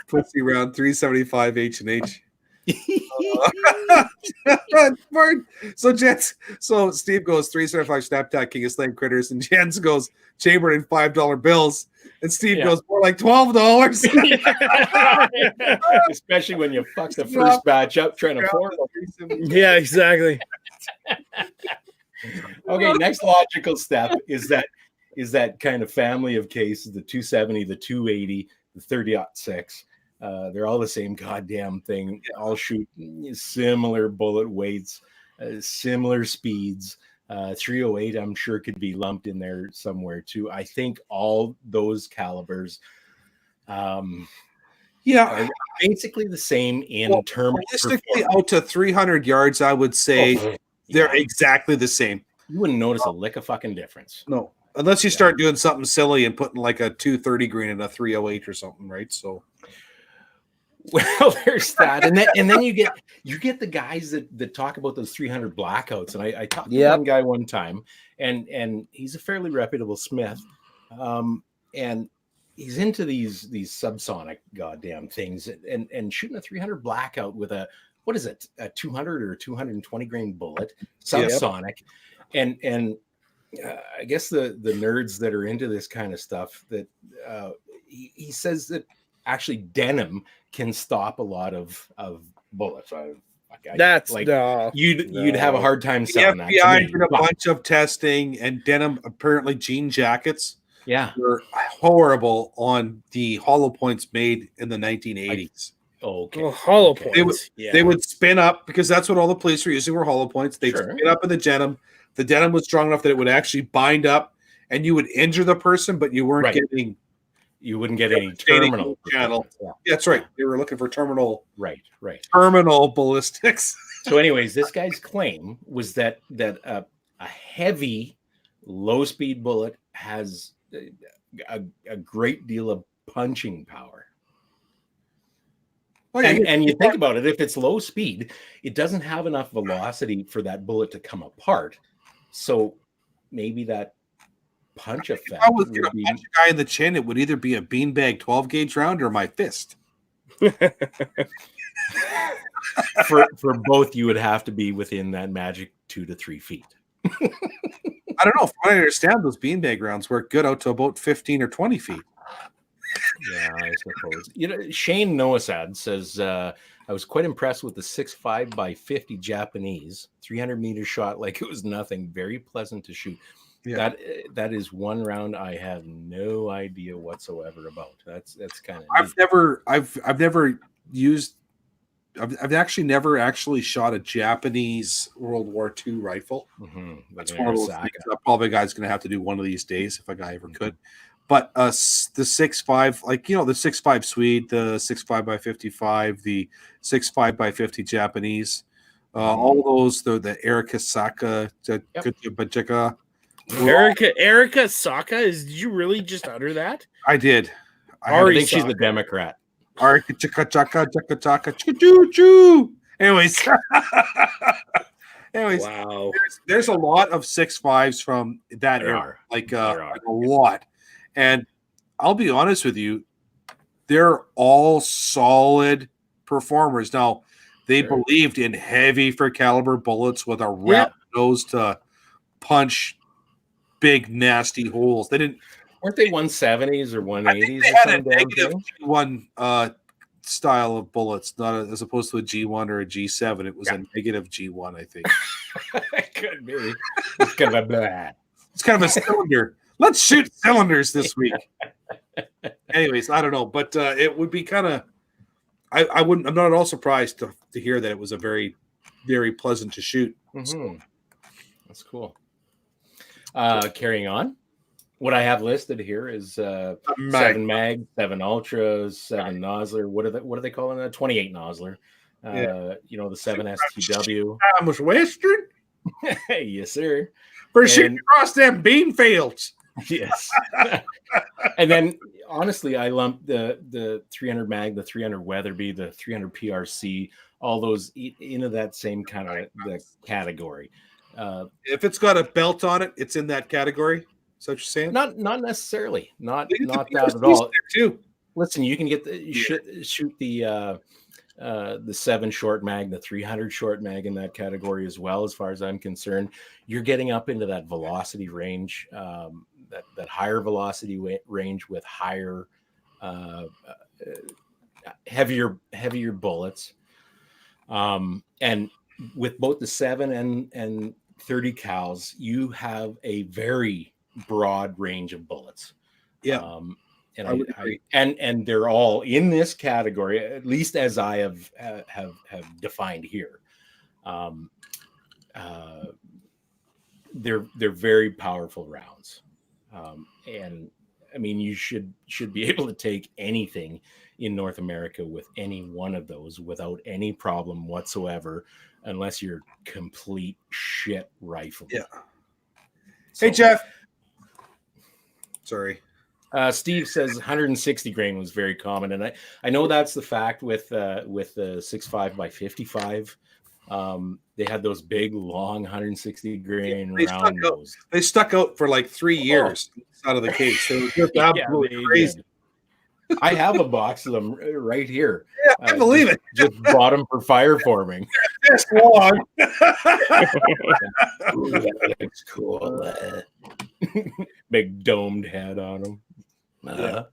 Pussy round 375 H&H. So Steve goes 375 snapback king of slaying critters, and Jens goes chambered in $5 bills, and Steve goes more like $12. Especially when you fuck the first batch up trying to form them. Yeah, exactly. Okay, next logical step is that kind of family of cases: the 270, the 280, the 30-06. They're all the same goddamn thing. All shoot similar bullet weights, similar speeds. 308, I'm sure, could be lumped in there somewhere too. I think all those calibers, are basically the same in terms. Realistically, out to 300 yards, I would say they're exactly the same. You wouldn't notice a lick of fucking difference. No, unless you start doing something silly and putting like a 230 grain in a 308 or something, right? So. Well, there's that, and then you get the guys that talk about those 300 blackouts, and I talked to one guy one time, and he's a fairly reputable smith, and he's into these subsonic goddamn things, and shooting a 300 blackout with a 200 or 220 grain bullet, subsonic, and I guess the nerds that are into this kind of stuff that he says that actually denim can stop a lot of bullets. You'd have a hard time selling that. The FBI did a bunch of testing, and denim, apparently jean jackets, were horrible on the hollow points made in the 1980s. Hollow points. They would spin up, because that's what all the police were using, were hollow points. They'd spin up in the denim. The denim was strong enough that it would actually bind up, and you would injure the person, but you weren't getting. You wouldn't get any terminal channel. Yeah, that's right. They were looking for terminal. Right. Terminal ballistics. So, anyways, this guy's claim was that a heavy, low-speed bullet has a great deal of punching power. Well, yeah, And you think about it, if it's low speed, it doesn't have enough velocity for that bullet to come apart. So maybe that punch effect if I was would going to be punch a guy in the chin, it would either be a beanbag 12 gauge round or my fist. for both. You would have to be within that magic 2 to 3 feet. I don't know. From what I understand, those beanbag rounds work good out to about 15 or 20 feet. Yeah, I suppose. Shane Noasad says, I was quite impressed with the 6.5 by 50 Japanese 300-meter shot like it was nothing. Very pleasant to shoot. Yeah. That is one round I have no idea whatsoever about. That's kind of. I've never used. I've actually never shot a Japanese World War II rifle. Mm-hmm. That's one of those things that probably a guy's going to have to do one of these days if a guy ever could. But the 6.5, like, the 6.5 Swede, the 6.5 by 55, the 6.5 by 50 Japanese, all those, the Erika Saka, Bajika. Erika Saka, did you really just utter that? I did. I think she's a Democrat. Anyways, wow. There's a lot of 6.5s from that era, like a lot. And I'll be honest with you, they're all solid performers. Now, they believed in heavy for caliber bullets with a round nose to punch big nasty holes. They didn't. Weren't they 170s or 180s? They had a negative G1 style of bullets, not as opposed to a G1 or a G7. It was a negative G1, I think. It could be. It's kind of a cylinder. Let's shoot cylinders this week. Anyways, I don't know, but it would be kind of. I'm not at all surprised to hear that it was a very, very pleasant to shoot. Mm-hmm. So. That's cool. Carrying on. What I have listed here is 7 mag, 7 ultras, 7 Nosler. What are they calling that? 28 Nosler. The 7 STW. Amish Western. Yes, sir. For shooting across them bean fields. Yes. And then honestly, I lumped the 300 mag, the 300 Weatherby, the 300 PRC, all those into that same kind of the category. If it's got a belt on it, it's in that category. Is that what you're saying? Not necessarily. Not that at all. Too. Listen, you can get shoot the 7 short mag, the 300 short mag in that category as well. As far as I'm concerned, you're getting up into that velocity range, that higher velocity range with higher, heavier bullets, and with both the 7 and 30 cals, you have a very broad range of bullets. Yeah. And they're all in this category, at least as I have defined here. They're very powerful rounds. And I mean, you should be able to take anything in North America with any one of those without any problem whatsoever, unless you're complete shit rifle. Yeah. So, hey, Jeff. Sorry. Steve says 160 grain was very common, and I know that's the fact with the 6.5 by 55. They had those big, long 160 grain round nose. They stuck out for like 3 years out of the case. They were just absolutely crazy. I have a box of them right here. Yeah, I believe it. Just bought them for fire forming. This long. Ooh, that looks cool. Big domed head on them. Like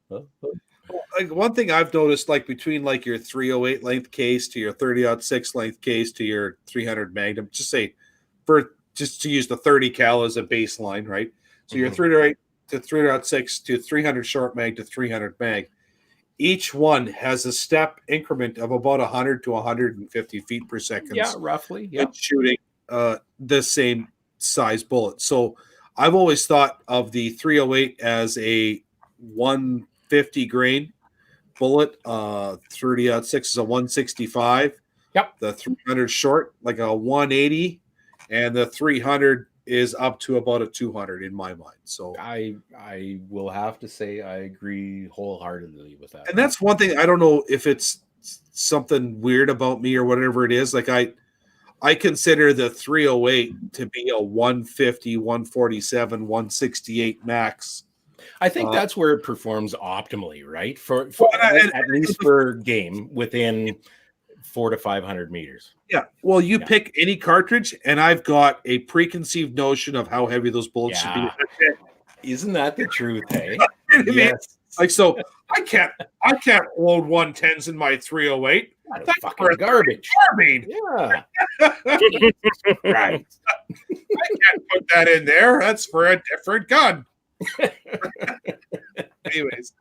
one thing I've noticed, like between like your 308 length case to your 30-06 length case to your 300 Magnum, just to use the 30 cal as a baseline, right? So your 308 to 306 to 300 short mag to 300 mag, each one has a step increment of about 100 to 150 feet per second. Yeah, roughly. Yeah, shooting the same size bullet. So I've always thought of the 308 as a 150 grain bullet. 30-06 is a 165. Yep. The 300 short like a 180, and the 300 is up to about a 200 in my mind. So, I will have to say I agree wholeheartedly with that. and that's one thing. I don't know if it's something weird about me or whatever it is. Like I consider the 308 to be a 150, 147, 168 max. I think that's where it performs optimally, right? For and at least for game within 400 to 500 meters. Yeah. Well, you pick any cartridge, and I've got a preconceived notion of how heavy those bullets should be. Isn't that the truth, hey? Yes. Like, so I can't load 110s in my 308. That's fucking garbage. Yeah. Right. I can't put that in there. That's for a different gun. Anyways,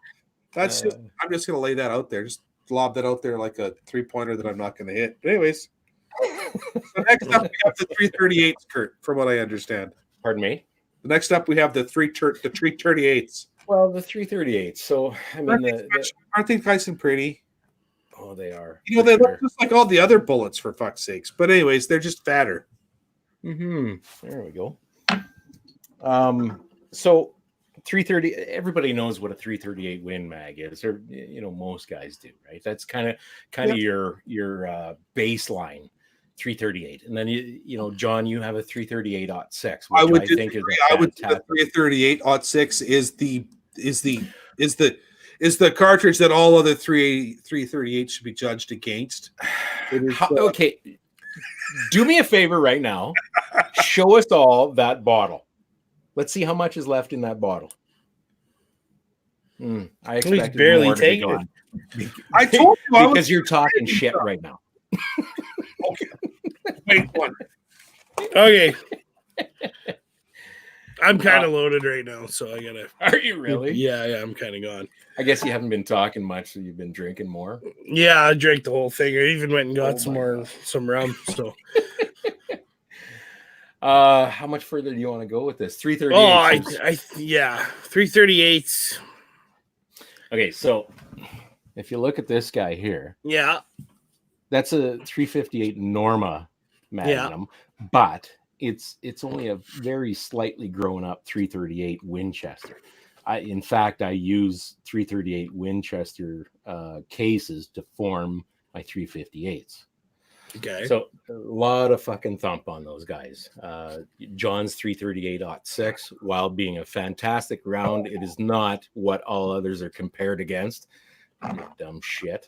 that's just, I'm just gonna lay that out there. Just lob that out there like a 3-pointer that I'm not gonna hit. But anyways. So next up we have the 338s, Kurt, from what I understand. Pardon me? The next up we have the 338s. Well, the 338s. So I mean, aren't they nice and pretty? Oh, they are. You know, they look just like all the other bullets, for fuck's sakes. But anyways, they're just fatter. Mm-hmm. There we go. So 330. Everybody knows what a 338 Win Mag is, or most guys do, right? That's kind of your baseline 338, and then John, you have a 338-06, which I would think the 338-06 is the cartridge that all other 338 should be judged against. Okay, do me a favor right now. Show us all that bottle. Let's see how much is left in that bottle. I expect barely more to be gone. I told you because you're talking shit right now. Okay. Wait one. Okay. I'm kind of loaded right now, so I gotta. Are you really? Yeah, I'm kind of gone. I guess you haven't been talking much, so you've been drinking more. Yeah, I drank the whole thing. I even went and got some rum. So, how much further do you want to go with this? 338. 338s. Okay, so if you look at this guy here, that's a 358 Norma Magnum, but it's only a very slightly grown up 338 Winchester. In fact, I use 338 Winchester cases to form my 358s. Okay. So a lot of fucking thump on those guys. John's 338-06, while being a fantastic round, it is not what all others are compared against. You dumb shit.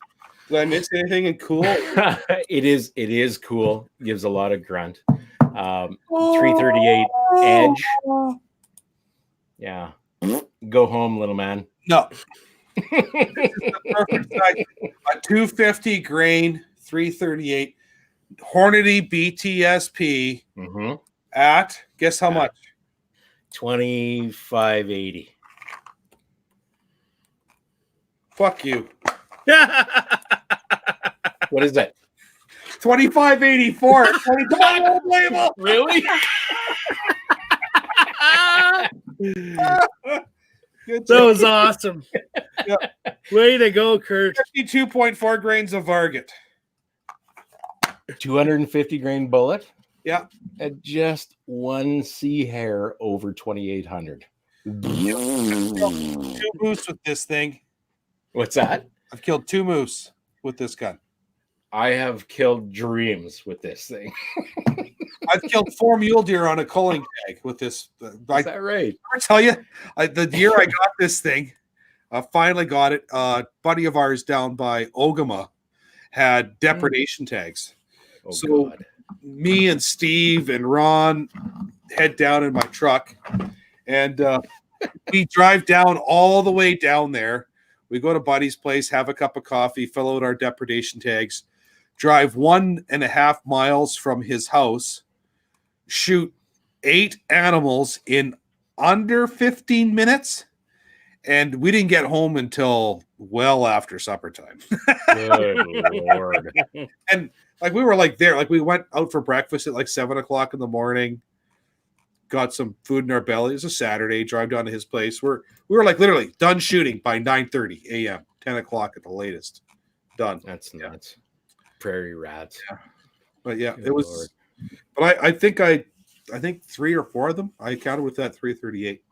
Did I miss anything in cool? It is cool. Gives a lot of grunt. 338 Edge. Yeah. Go home, little man. No. This is the perfect size. A 250 grain 338 Hornady BTSP at guess how much? $25.80. Fuck you. What is that? $25.84. Label. Really? That was awesome. Way to go, Kurt. 52.4 grains of Varget. 250 grain bullet. Yeah. At just one C hair over 2,800. 2 moose with this thing. What's that? I've killed 2 moose with this gun. I have killed dreams with this thing. I've killed 4 mule deer on a culling tag with this. Is that right? I tell you, the year I got this thing, I finally got it. Buddy of ours down by Ogama had depredation tags. Oh, so God. Me and Steve and Ron head down in my truck, and we drive down all the way down there. We go to Buddy's place, have a cup of coffee, fill out our depredation tags, drive 1.5 miles from his house, shoot 8 animals in under 15 minutes, and we didn't get home until well after supper time. Good Lord. And we were there, we went out for breakfast at 7 o'clock in the morning, got some food in our belly. It was a Saturday, drive down to his place. We were literally done shooting by 9:30 a.m., 10 o'clock at the latest. Done. That's nuts. Prairie rats. Yeah. But yeah, Good it was. Lord. But I think I I think 3 or 4 of them. I counted with that 338.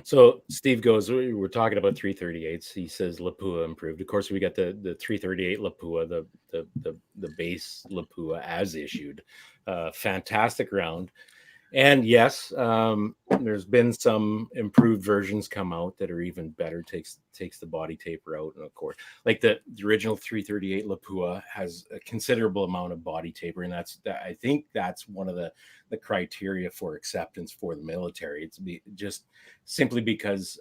So Steve goes, we were talking about 338s. He says Lapua improved. Of course, we got the 338 Lapua, the base Lapua as issued. Fantastic round. And yes, there's been some improved versions come out that are even better. Takes the body taper out, and of course, like the original 338 Lapua has a considerable amount of body taper, and I think that's one of the criteria for acceptance for the military. It's just simply because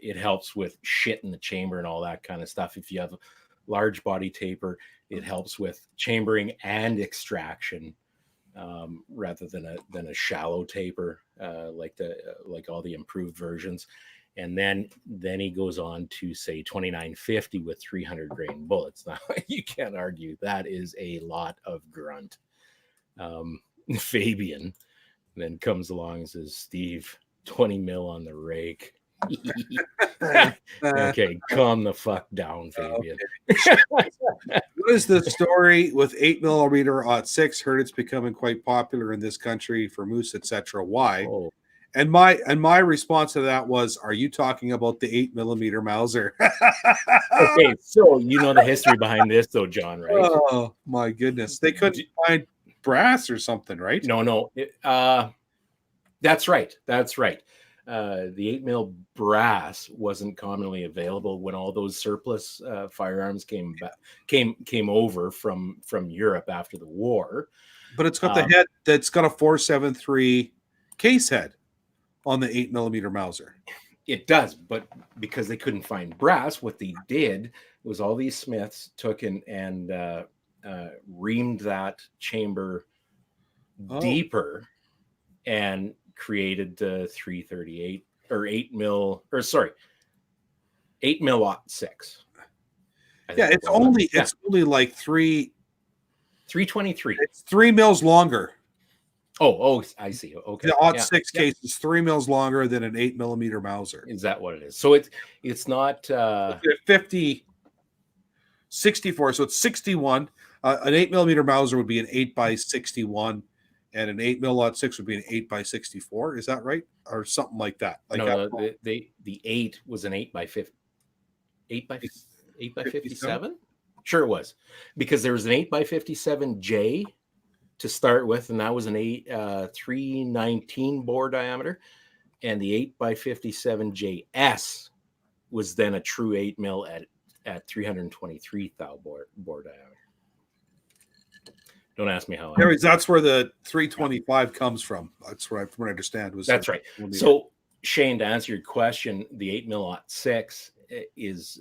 it helps with shit in the chamber and all that kind of stuff. If you have a large body taper, it helps with chambering and extraction. Rather than a shallow taper, like all the improved versions. And then he goes on to say 2950 with 300 grain bullets. Now you can't argue that is a lot of grunt. Fabian then comes along and says, Steve, 20 mil on the rake. Okay, calm the fuck down, Fabian. What is the story with 8mm 6? Heard it's becoming quite popular in this country for moose, etc. Why? Oh. And my response to that was, are you talking about the 8mm Mauser? Okay, so you know the history behind this, though, John, right? Oh my goodness, they couldn't find brass or something, right? No. That's right. The 8mm brass wasn't commonly available when all those surplus firearms came over from Europe after the war. But it's got the head that's got a 4.73 case head on the 8mm Mauser. It does, but because they couldn't find brass, what they did was all these smiths took and reamed that chamber deeper and created the 338 or 8mm 6. Yeah, it's only like 323. It's 3 mils longer. Oh, I see. Okay. The 6 case is 3 mils longer than an 8mm Mauser. Is that what it is? So it's not 64. So it's 61. An 8mm Mauser would be an 8x61. And an 8mm would be an 8x64. Is that right, or something like that? Like no, the 8 was an 8x50, 8x57. Sure, it was, because there was an 8x57J to start with, and that was an 319 bore diameter, and the 8x57JS was then a true 8mm at 323 thou bore diameter. Don't ask me how. Anyways, that's where the 325 comes from. That's what I understand. That's right. So, Shane, to answer your question, the 8mm 6 is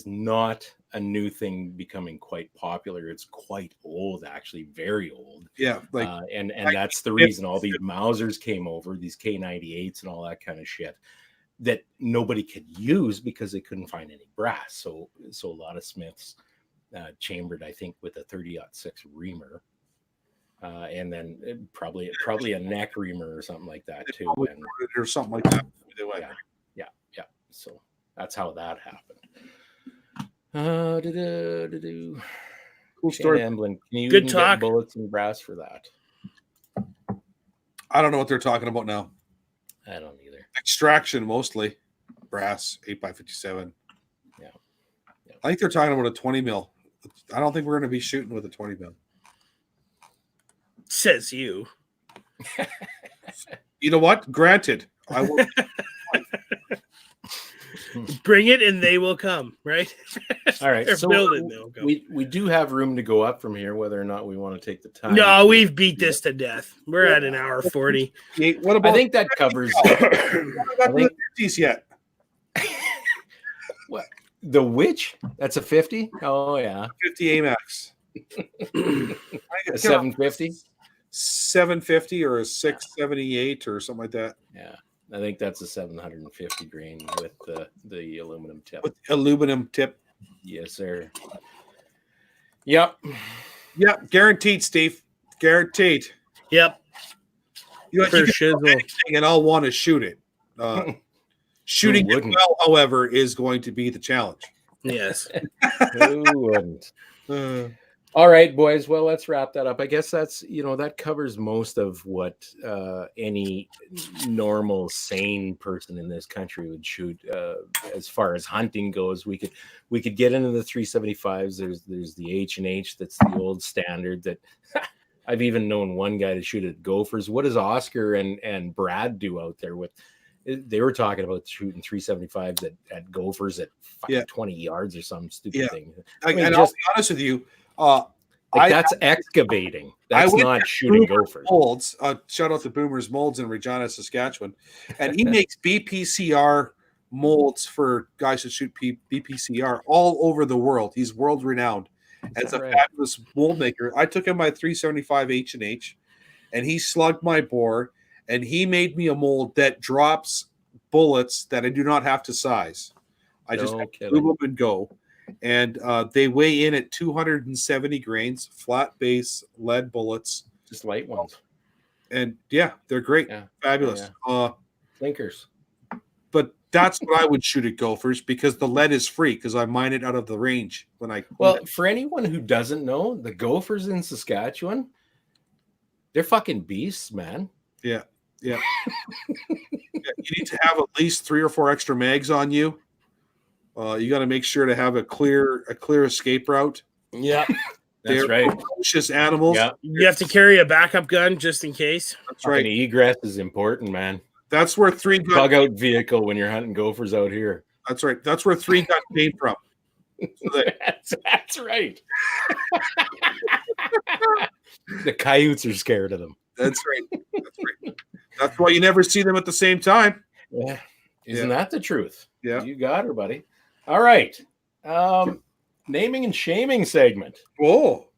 not a new thing becoming quite popular. It's quite old, actually, very old. Yeah, and that's the reason all these Mausers came over, these K98s and all that kind of shit, that nobody could use because they couldn't find any brass. So a lot of smiths chambered, I think, with a 30-06 reamer, and then probably a neck reamer or something like that too, or something like that. Yeah. So that's how that happened. Cool story. Emblem, can you Good talk. Get bullets and brass for that? I don't know what they're talking about now. I don't either. Extraction mostly, brass 8x57. Yeah. I think they're talking about a 20 mil. I don't think we're going to be shooting with a 20 mil. Says you. You know what? Granted, I will. Bring it and they will come, right? All right. So we do have room to go up from here, whether or not we want to take the time. No, we've beat this to death. We're at an hour 40. What about? I think that covers. the 50s yet? What? The which? That's a 50? Oh yeah. 50 AMAX. A 750? 750 or a 678 or something like that. Yeah. I think that's a 750 grain with the aluminum tip. With aluminum tip. Yes, sir. Yep. Yep. Guaranteed, Steve. Guaranteed. Yep. You can anything and I'll want to shoot it. Shooting it well, however, is going to be the challenge. Yes. Who wouldn't? All right, boys. Well, let's wrap that up. I guess that's, that covers most of what any normal, sane person in this country would shoot. As far as hunting goes, we could get into the 375s. There's the H&H. That's the old standard that I've even known one guy to shoot at gophers. What does Oscar and Brad do out there with? They were talking about shooting 375s at gophers at 20 yards or some stupid thing. I'll be honest with you. That's excavating. That's not shooting gophers. Molds. Shout out to Boomer's Molds in Regina, Saskatchewan, and he makes BPCR molds for guys that shoot BPCR all over the world. He's world renowned as a fabulous mold maker. I took him my 375 H&H, and he slugged my bore, and he made me a mold that drops bullets that I do not have to size. I just glue them and go. And they weigh in at 270 grains, flat base lead bullets, just light ones. And they're great, fabulous. Thinkers. But that's what I would shoot at gophers because the lead is free because I mine it out of the range when I. Well, for anyone who doesn't know, the gophers in Saskatchewan, they're fucking beasts, man. Yeah. You need to have at least 3 or 4 extra mags on you. You got to make sure to have a clear escape route. Yeah, that's right. Ferocious animals. Yeah, you have to carry a backup gun just in case. That's right. Egress is important, man. That's where 3 gun bug out vehicle when you're hunting gophers out here. That's right. That's where 3 gun came from. So that's right. The coyotes are scared of them. That's right. That's why you never see them at the same time. Yeah. Isn't that the truth? Yeah. You got her, buddy. All right. Naming and shaming segment. Whoa.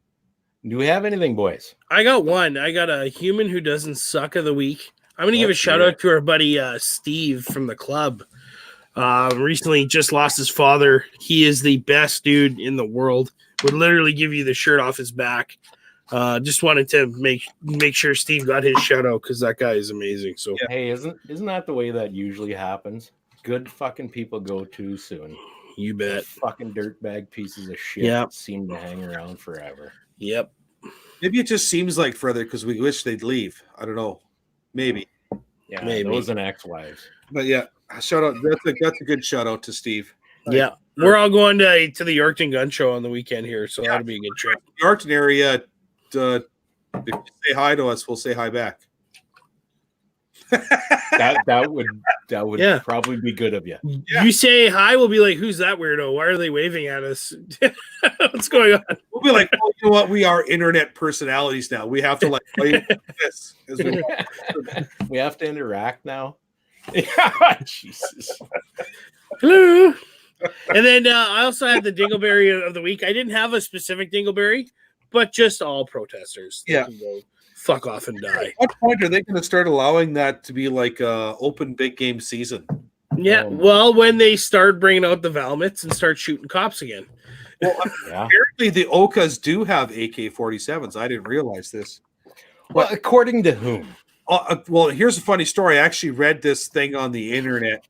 Do we have anything, boys? I got one. I got a human who doesn't suck of the week. I'm going to give a shout out to our buddy Steve from the club. Recently just lost his father. He is the best dude in the world. Would literally give you the shirt off his back. Just wanted to make sure Steve got his shout out because that guy is amazing. So hey, isn't that the way that usually happens? Good fucking people go too soon. You bet. Fucking dirtbag pieces of shit seem to hang around forever. Yep. Maybe it just seems like further because we wish they'd leave. I don't know. Maybe. Yeah, maybe. Those and ex-wives. But shout out. That's a good shout out to Steve. Yeah. We're all going to the Yorkton Gun Show on the weekend here, so that'll be a good trip. Yorkton area. If you say hi to us, we'll say hi back. that would probably be good of you. Yeah. You say hi, we'll be like, "Who's that weirdo? Why are they waving at us? What's going on?" We'll be like, "Oh, you know what? We are internet personalities now. We have to play this. We have to interact now." Jesus. Hello. And then I also had the Dingleberry of the week. I didn't have a specific Dingleberry, but just all protesters. They can go fuck off and die. At what point are they going to start allowing that to be like open big game season? Yeah, well, when they start bringing out the Valmets and start shooting cops again. Well, apparently the Okas do have AK-47s. I didn't realize this. Well, according to whom? Well, here's a funny story. I actually read this thing on the internet.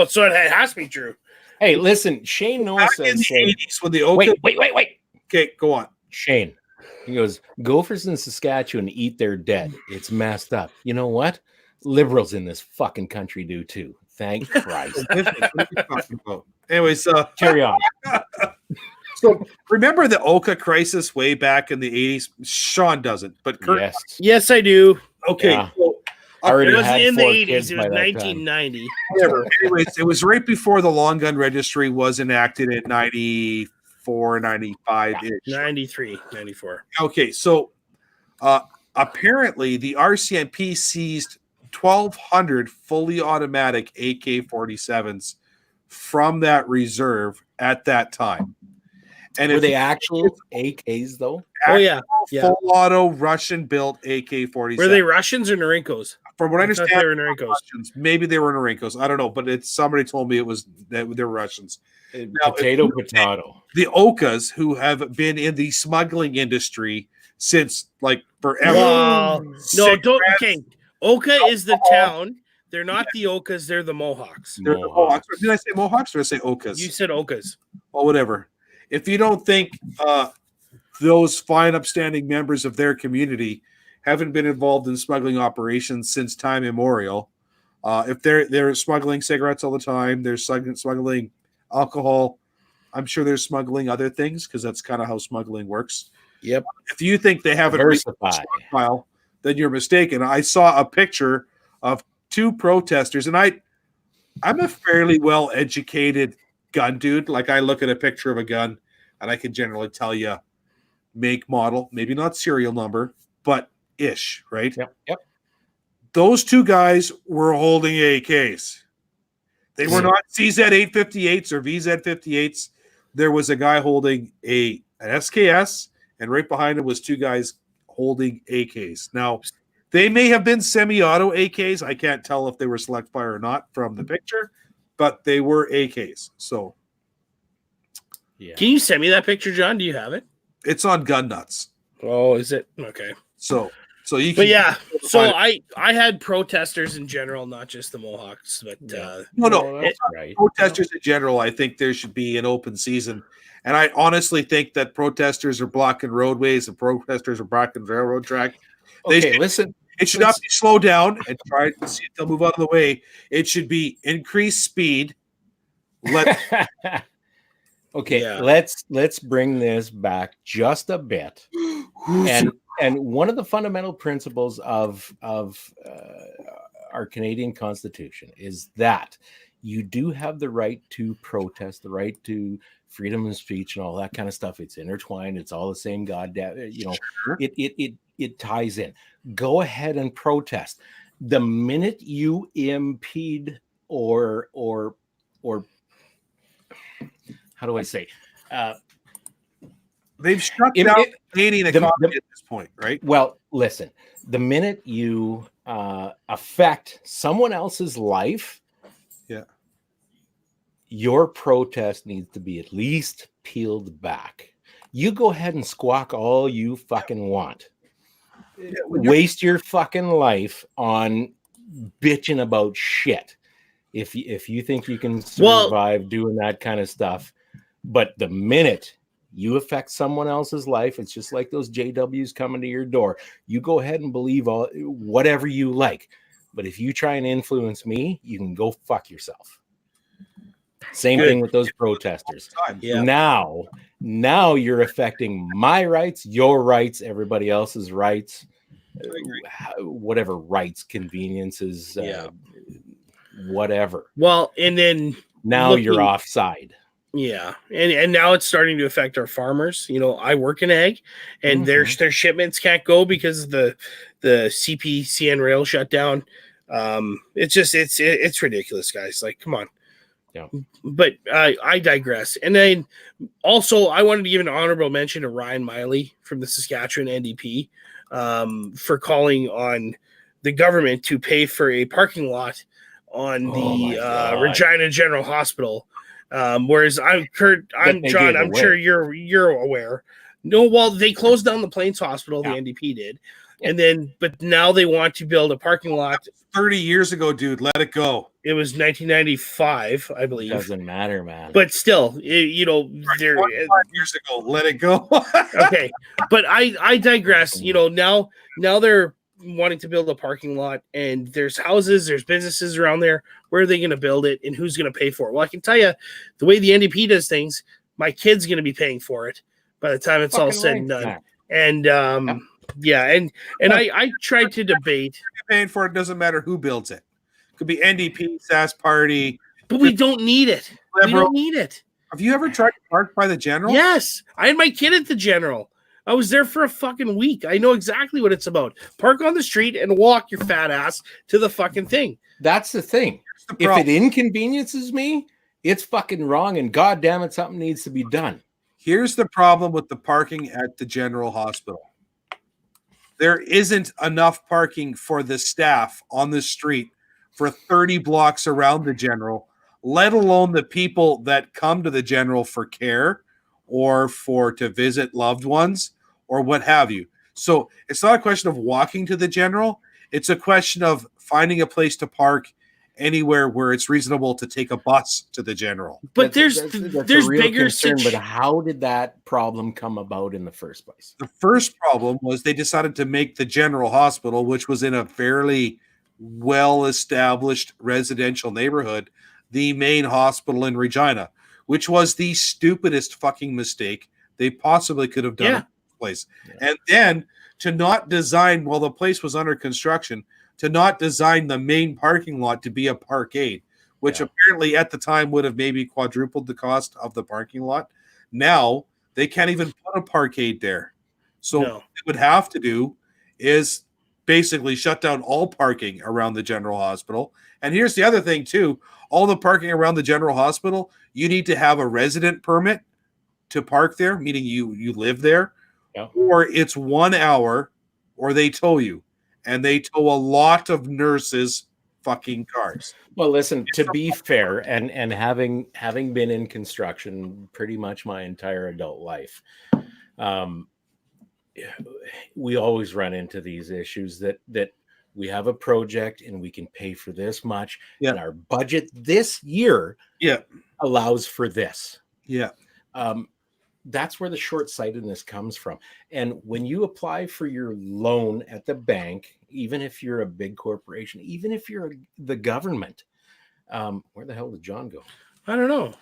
So it has to be true. Hey, listen, Shane Noah says in the 80s when the Oka. Wait. Okay, go on. Shane. He goes, gophers in Saskatchewan eat their dead. It's messed up. You know what? Liberals in this fucking country do too. Thank Christ. What are you talking about? Anyways, carry on. So remember the Oka crisis way back in the 80s? Sean doesn't, but Kurt. Yes, I do. Okay. Yeah. So, it wasn't in the 80s. It was 1990. Whatever. Anyways, it was right before the long gun registry was enacted in 94, 95 ish. 93, 94. Okay, so apparently the RCMP seized 1,200 fully automatic AK-47s from that reserve at that time. And were they actual AKs though? Oh yeah, full auto Russian built AK-47. Were they Russians or Narinkos? From what I understand, they were Narinkos. Russians. Maybe they were Narinkos. I don't know, but somebody told me they're Russians. Now, potato. The Okas, who have been in the smuggling industry since like forever. No, don't. Okay, Oka is the town. They're not the Okas. They're the Mohawks. They're the Mohawks. Did I say Mohawks or did I say Okas? You said Okas. Well, whatever. If you don't think those fine, upstanding members of their community haven't been involved in smuggling operations since time immemorial. If they're smuggling cigarettes all the time, they're smuggling alcohol. I'm sure they're smuggling other things because that's kind of how smuggling works. Yep. If you think they haven't reached the stockpile, then you're mistaken. I saw a picture of two protesters, and I'm a fairly well-educated gun dude. Like, I look at a picture of a gun, and I can generally tell you make, model, maybe not serial number, but ish, right? Yep. Those two guys were holding AKs. They were not CZ858s or VZ58s. There was a guy holding an SKS, and right behind him was two guys holding AKs. Now, they may have been semi-auto AKs. I can't tell if they were select fire or not from the picture, but they were AKs. So, yeah. Can you send me that picture, John? Do you have it? It's on Gun Nuts. Oh, is it? Okay. So you can. But yeah, so I had protesters in general, not just the Mohawks, but right. Protesters in general. I think there should be an open season, and I honestly think that protesters are blocking roadways and protesters are blocking railroad track. Listen. It should not be slow down and try to see if they'll move out of the way. It should be increased speed. Let's bring this back just a bit. And one of the fundamental principles of our Canadian Constitution is that you do have the right to protest, the right to freedom of speech and all that kind of stuff. It's intertwined. It's all the same goddamn, Sure. It ties in. Go ahead and protest. The minute you impede or how do I say? They've shut down Canadian economy at this point, right? Well, listen, the minute you affect someone else's life, your protest needs to be at least peeled back. You go ahead and squawk all you fucking want. Waste your fucking life on bitching about shit. If you think you can survive doing that kind of stuff, but the minute you affect someone else's life, it's just like those JWs coming to your door. You go ahead and believe whatever you like, but if you try and influence me, you can go fuck yourself. Same thing with those protesters. Yeah. Now you're affecting my rights, your rights, everybody else's rights, whatever rights, conveniences, whatever. Well, and then now you're offside. Yeah, and now it's starting to affect our farmers. I work in ag, and their shipments can't go because the CPCN rail shut down. It's ridiculous, guys. Like, come on. Yeah. But I digress. And then also I wanted to give an honorable mention to Ryan Miley from the Saskatchewan NDP for calling on the government to pay for a parking lot on the Regina General Hospital. Whereas I'm John, I'm sure you're aware. No, well, they closed down the Plains Hospital, the NDP did. And then, but now they want to build a parking lot. 30 years ago, dude, let it go. It was 1995, I believe. Doesn't matter, man. But still, they're 25 years ago, let it go. Okay, but I digress. Now they're wanting to build a parking lot, and there's houses, there's businesses around there. Where are they going to build it, and who's going to pay for it? Well, I can tell you, the way the NDP does things, my kid's going to be paying for it by the time it's all said and done. And I tried to debate. Paying for it doesn't matter who builds it. Could be NDP, Sask Party. But we don't need it. We don't need it. Have you ever tried to park by the General? Yes. I had my kid at the General. I was there for a fucking week. I know exactly what it's about. Park on the street and walk your fat ass to the fucking thing. That's the thing. If it inconveniences me, it's fucking wrong, and goddamn it, something needs to be done. Here's the problem with the parking at the General Hospital. There isn't enough parking for the staff on the street for 30 blocks around the General, let alone the people that come to the General for care or to visit loved ones or what have you. So it's not a question of walking to the General. It's a question of finding a place to park anywhere where it's reasonable to take a bus to the general. But That's there's a real bigger concern. But how did that problem come about in the first place? The first problem was they decided to make the general hospital, which was in a fairly well-established residential neighborhood, the main hospital in Regina, which was the stupidest fucking mistake they possibly could have done in the first place. Yeah. And then to not design, while the place was under construction, to not design the main parking lot to be a parkade, which apparently at the time would have maybe quadrupled the cost of the parking lot. Now they can't even put a parkade there. So what they would have to do is basically shut down all parking around the general hospital. And here's the other thing too. All the parking around the general hospital, you need to have a resident permit to park there, meaning you live there, or it's 1 hour, or they tow you. And they tow a lot of nurses' fucking cars. Well, listen, to be fair, and having been in construction pretty much my entire adult life, we always run into these issues that we have a project and we can pay for this much, and our budget this year allows for this. That's where the short-sightedness comes from. And when you apply for your loan at the bank, even if you're a big corporation, even if you're the government, where the hell did John go? I don't know.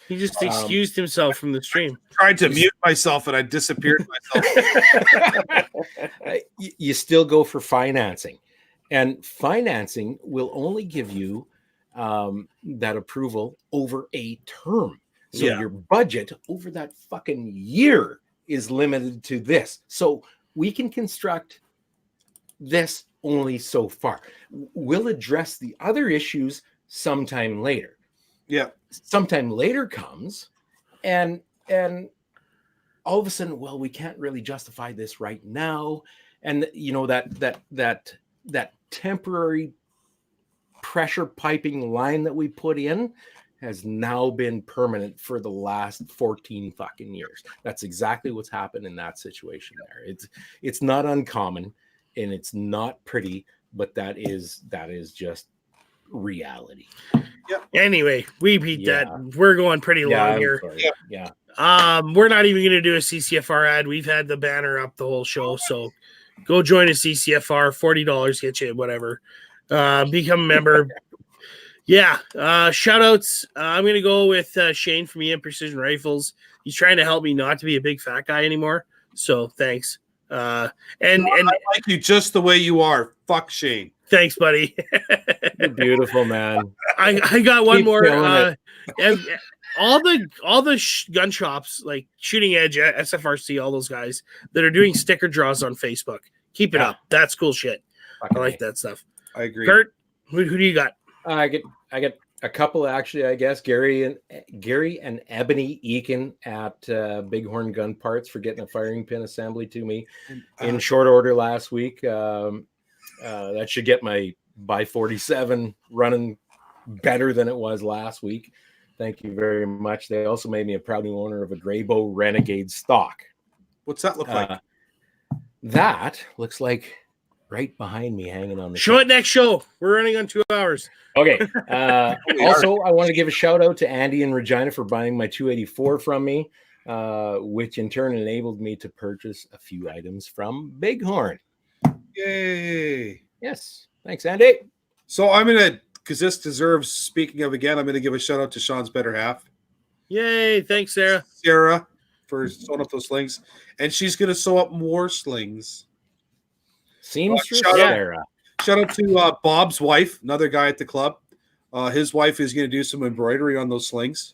He just excused himself from the stream. I tried to mute myself and I disappeared myself. You still go for financing. And financing will only give you that approval over a term. So your budget over that fucking year is limited to this. So we can construct this only so far. We'll address the other issues sometime later. Sometime later comes and all of a sudden, well, we can't really justify this right now. And you know, that temporary pressure piping line that we put in has now been permanent for the last 14 fucking years. That's exactly what's happened in that situation there. It's not uncommon and it's not pretty, but that is just reality. Anyway, we beat that. We're going pretty long here. We're not even going to do a CCFR ad. We've had the banner up the whole show, so go join a CCFR. $40 get you whatever. Become a member. Shout outs. I'm going to go with Shane from EM Precision Rifles. He's trying to help me not to be a big fat guy anymore. So thanks. And I like you just the way you are. Fuck Shane. Thanks, buddy. You're beautiful, man. I got one more. All the gun shops like Shooting Edge, SFRC, all those guys that are doing sticker draws on Facebook. Keep it up. That's cool shit. I like that stuff. I agree. Kurt, who do you got? I get a couple actually, I guess. Gary and Ebony Eakin at Bighorn Gun Parts for getting a firing pin assembly to me in short order last week. That should get my by 47 running better than it was last week. Thank you very much. They also made me a proud new owner of a Grayboe Renegade stock. What's that look like? That looks like right behind me, hanging on the show. It next show. We're running on 2 hours. Okay. Also, I want to give a shout out to Andy in Regina for buying my 284 from me, which in turn enabled me to purchase a few items from Bighorn. Yay! Yes, thanks, Andy. So I'm gonna, because this deserves speaking of again. I'm gonna give a shout out to Sean's better half. Yay! Thanks, Sarah. Sarah for sewing up those slings, and she's gonna sew up more slings. Seamstress Sarah. Shout out to Bob's wife, another guy at the club. His wife is going to do some embroidery on those slings.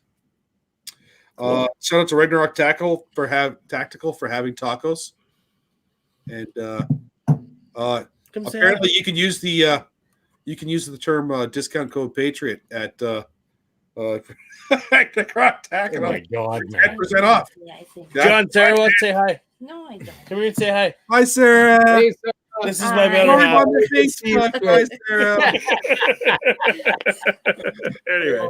Shout out to Ragnarok Tactical for having tacos. And apparently, you can use the term discount code Patriot at Ragnarok Tactical. Oh my god, man! 10% off. Yeah, I think. John, Sarah, let's say hi. No, I don't. Come here and say hi. Hi, Sarah. Hey, Sarah. This is my better half. On the Facebook. Hi, Sarah. Anyway,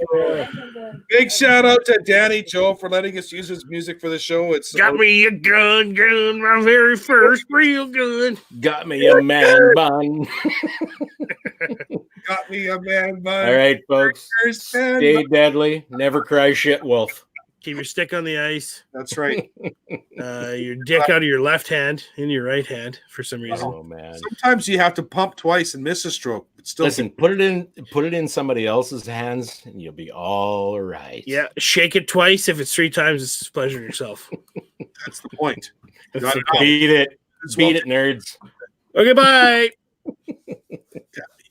big shout out to Danny Joe for letting us use his music for the show. It's got me a gun, my very first real gun. Got me a man bun. Got me a man bun. All right, folks. Man Stay deadly. Never cry shit, wolf. Keep your stick on the ice. That's right. Your dick out of your left hand in your right hand for some reason. Oh man. Sometimes you have to pump twice and miss a stroke, but still. Listen, put it in somebody else's hands, and you'll be all right. Yeah, shake it twice. If it's 3 times, it's pleasure yourself. That's the point. That's Got the it. point. Beat it. It's Beat it, nerds. Okay, bye.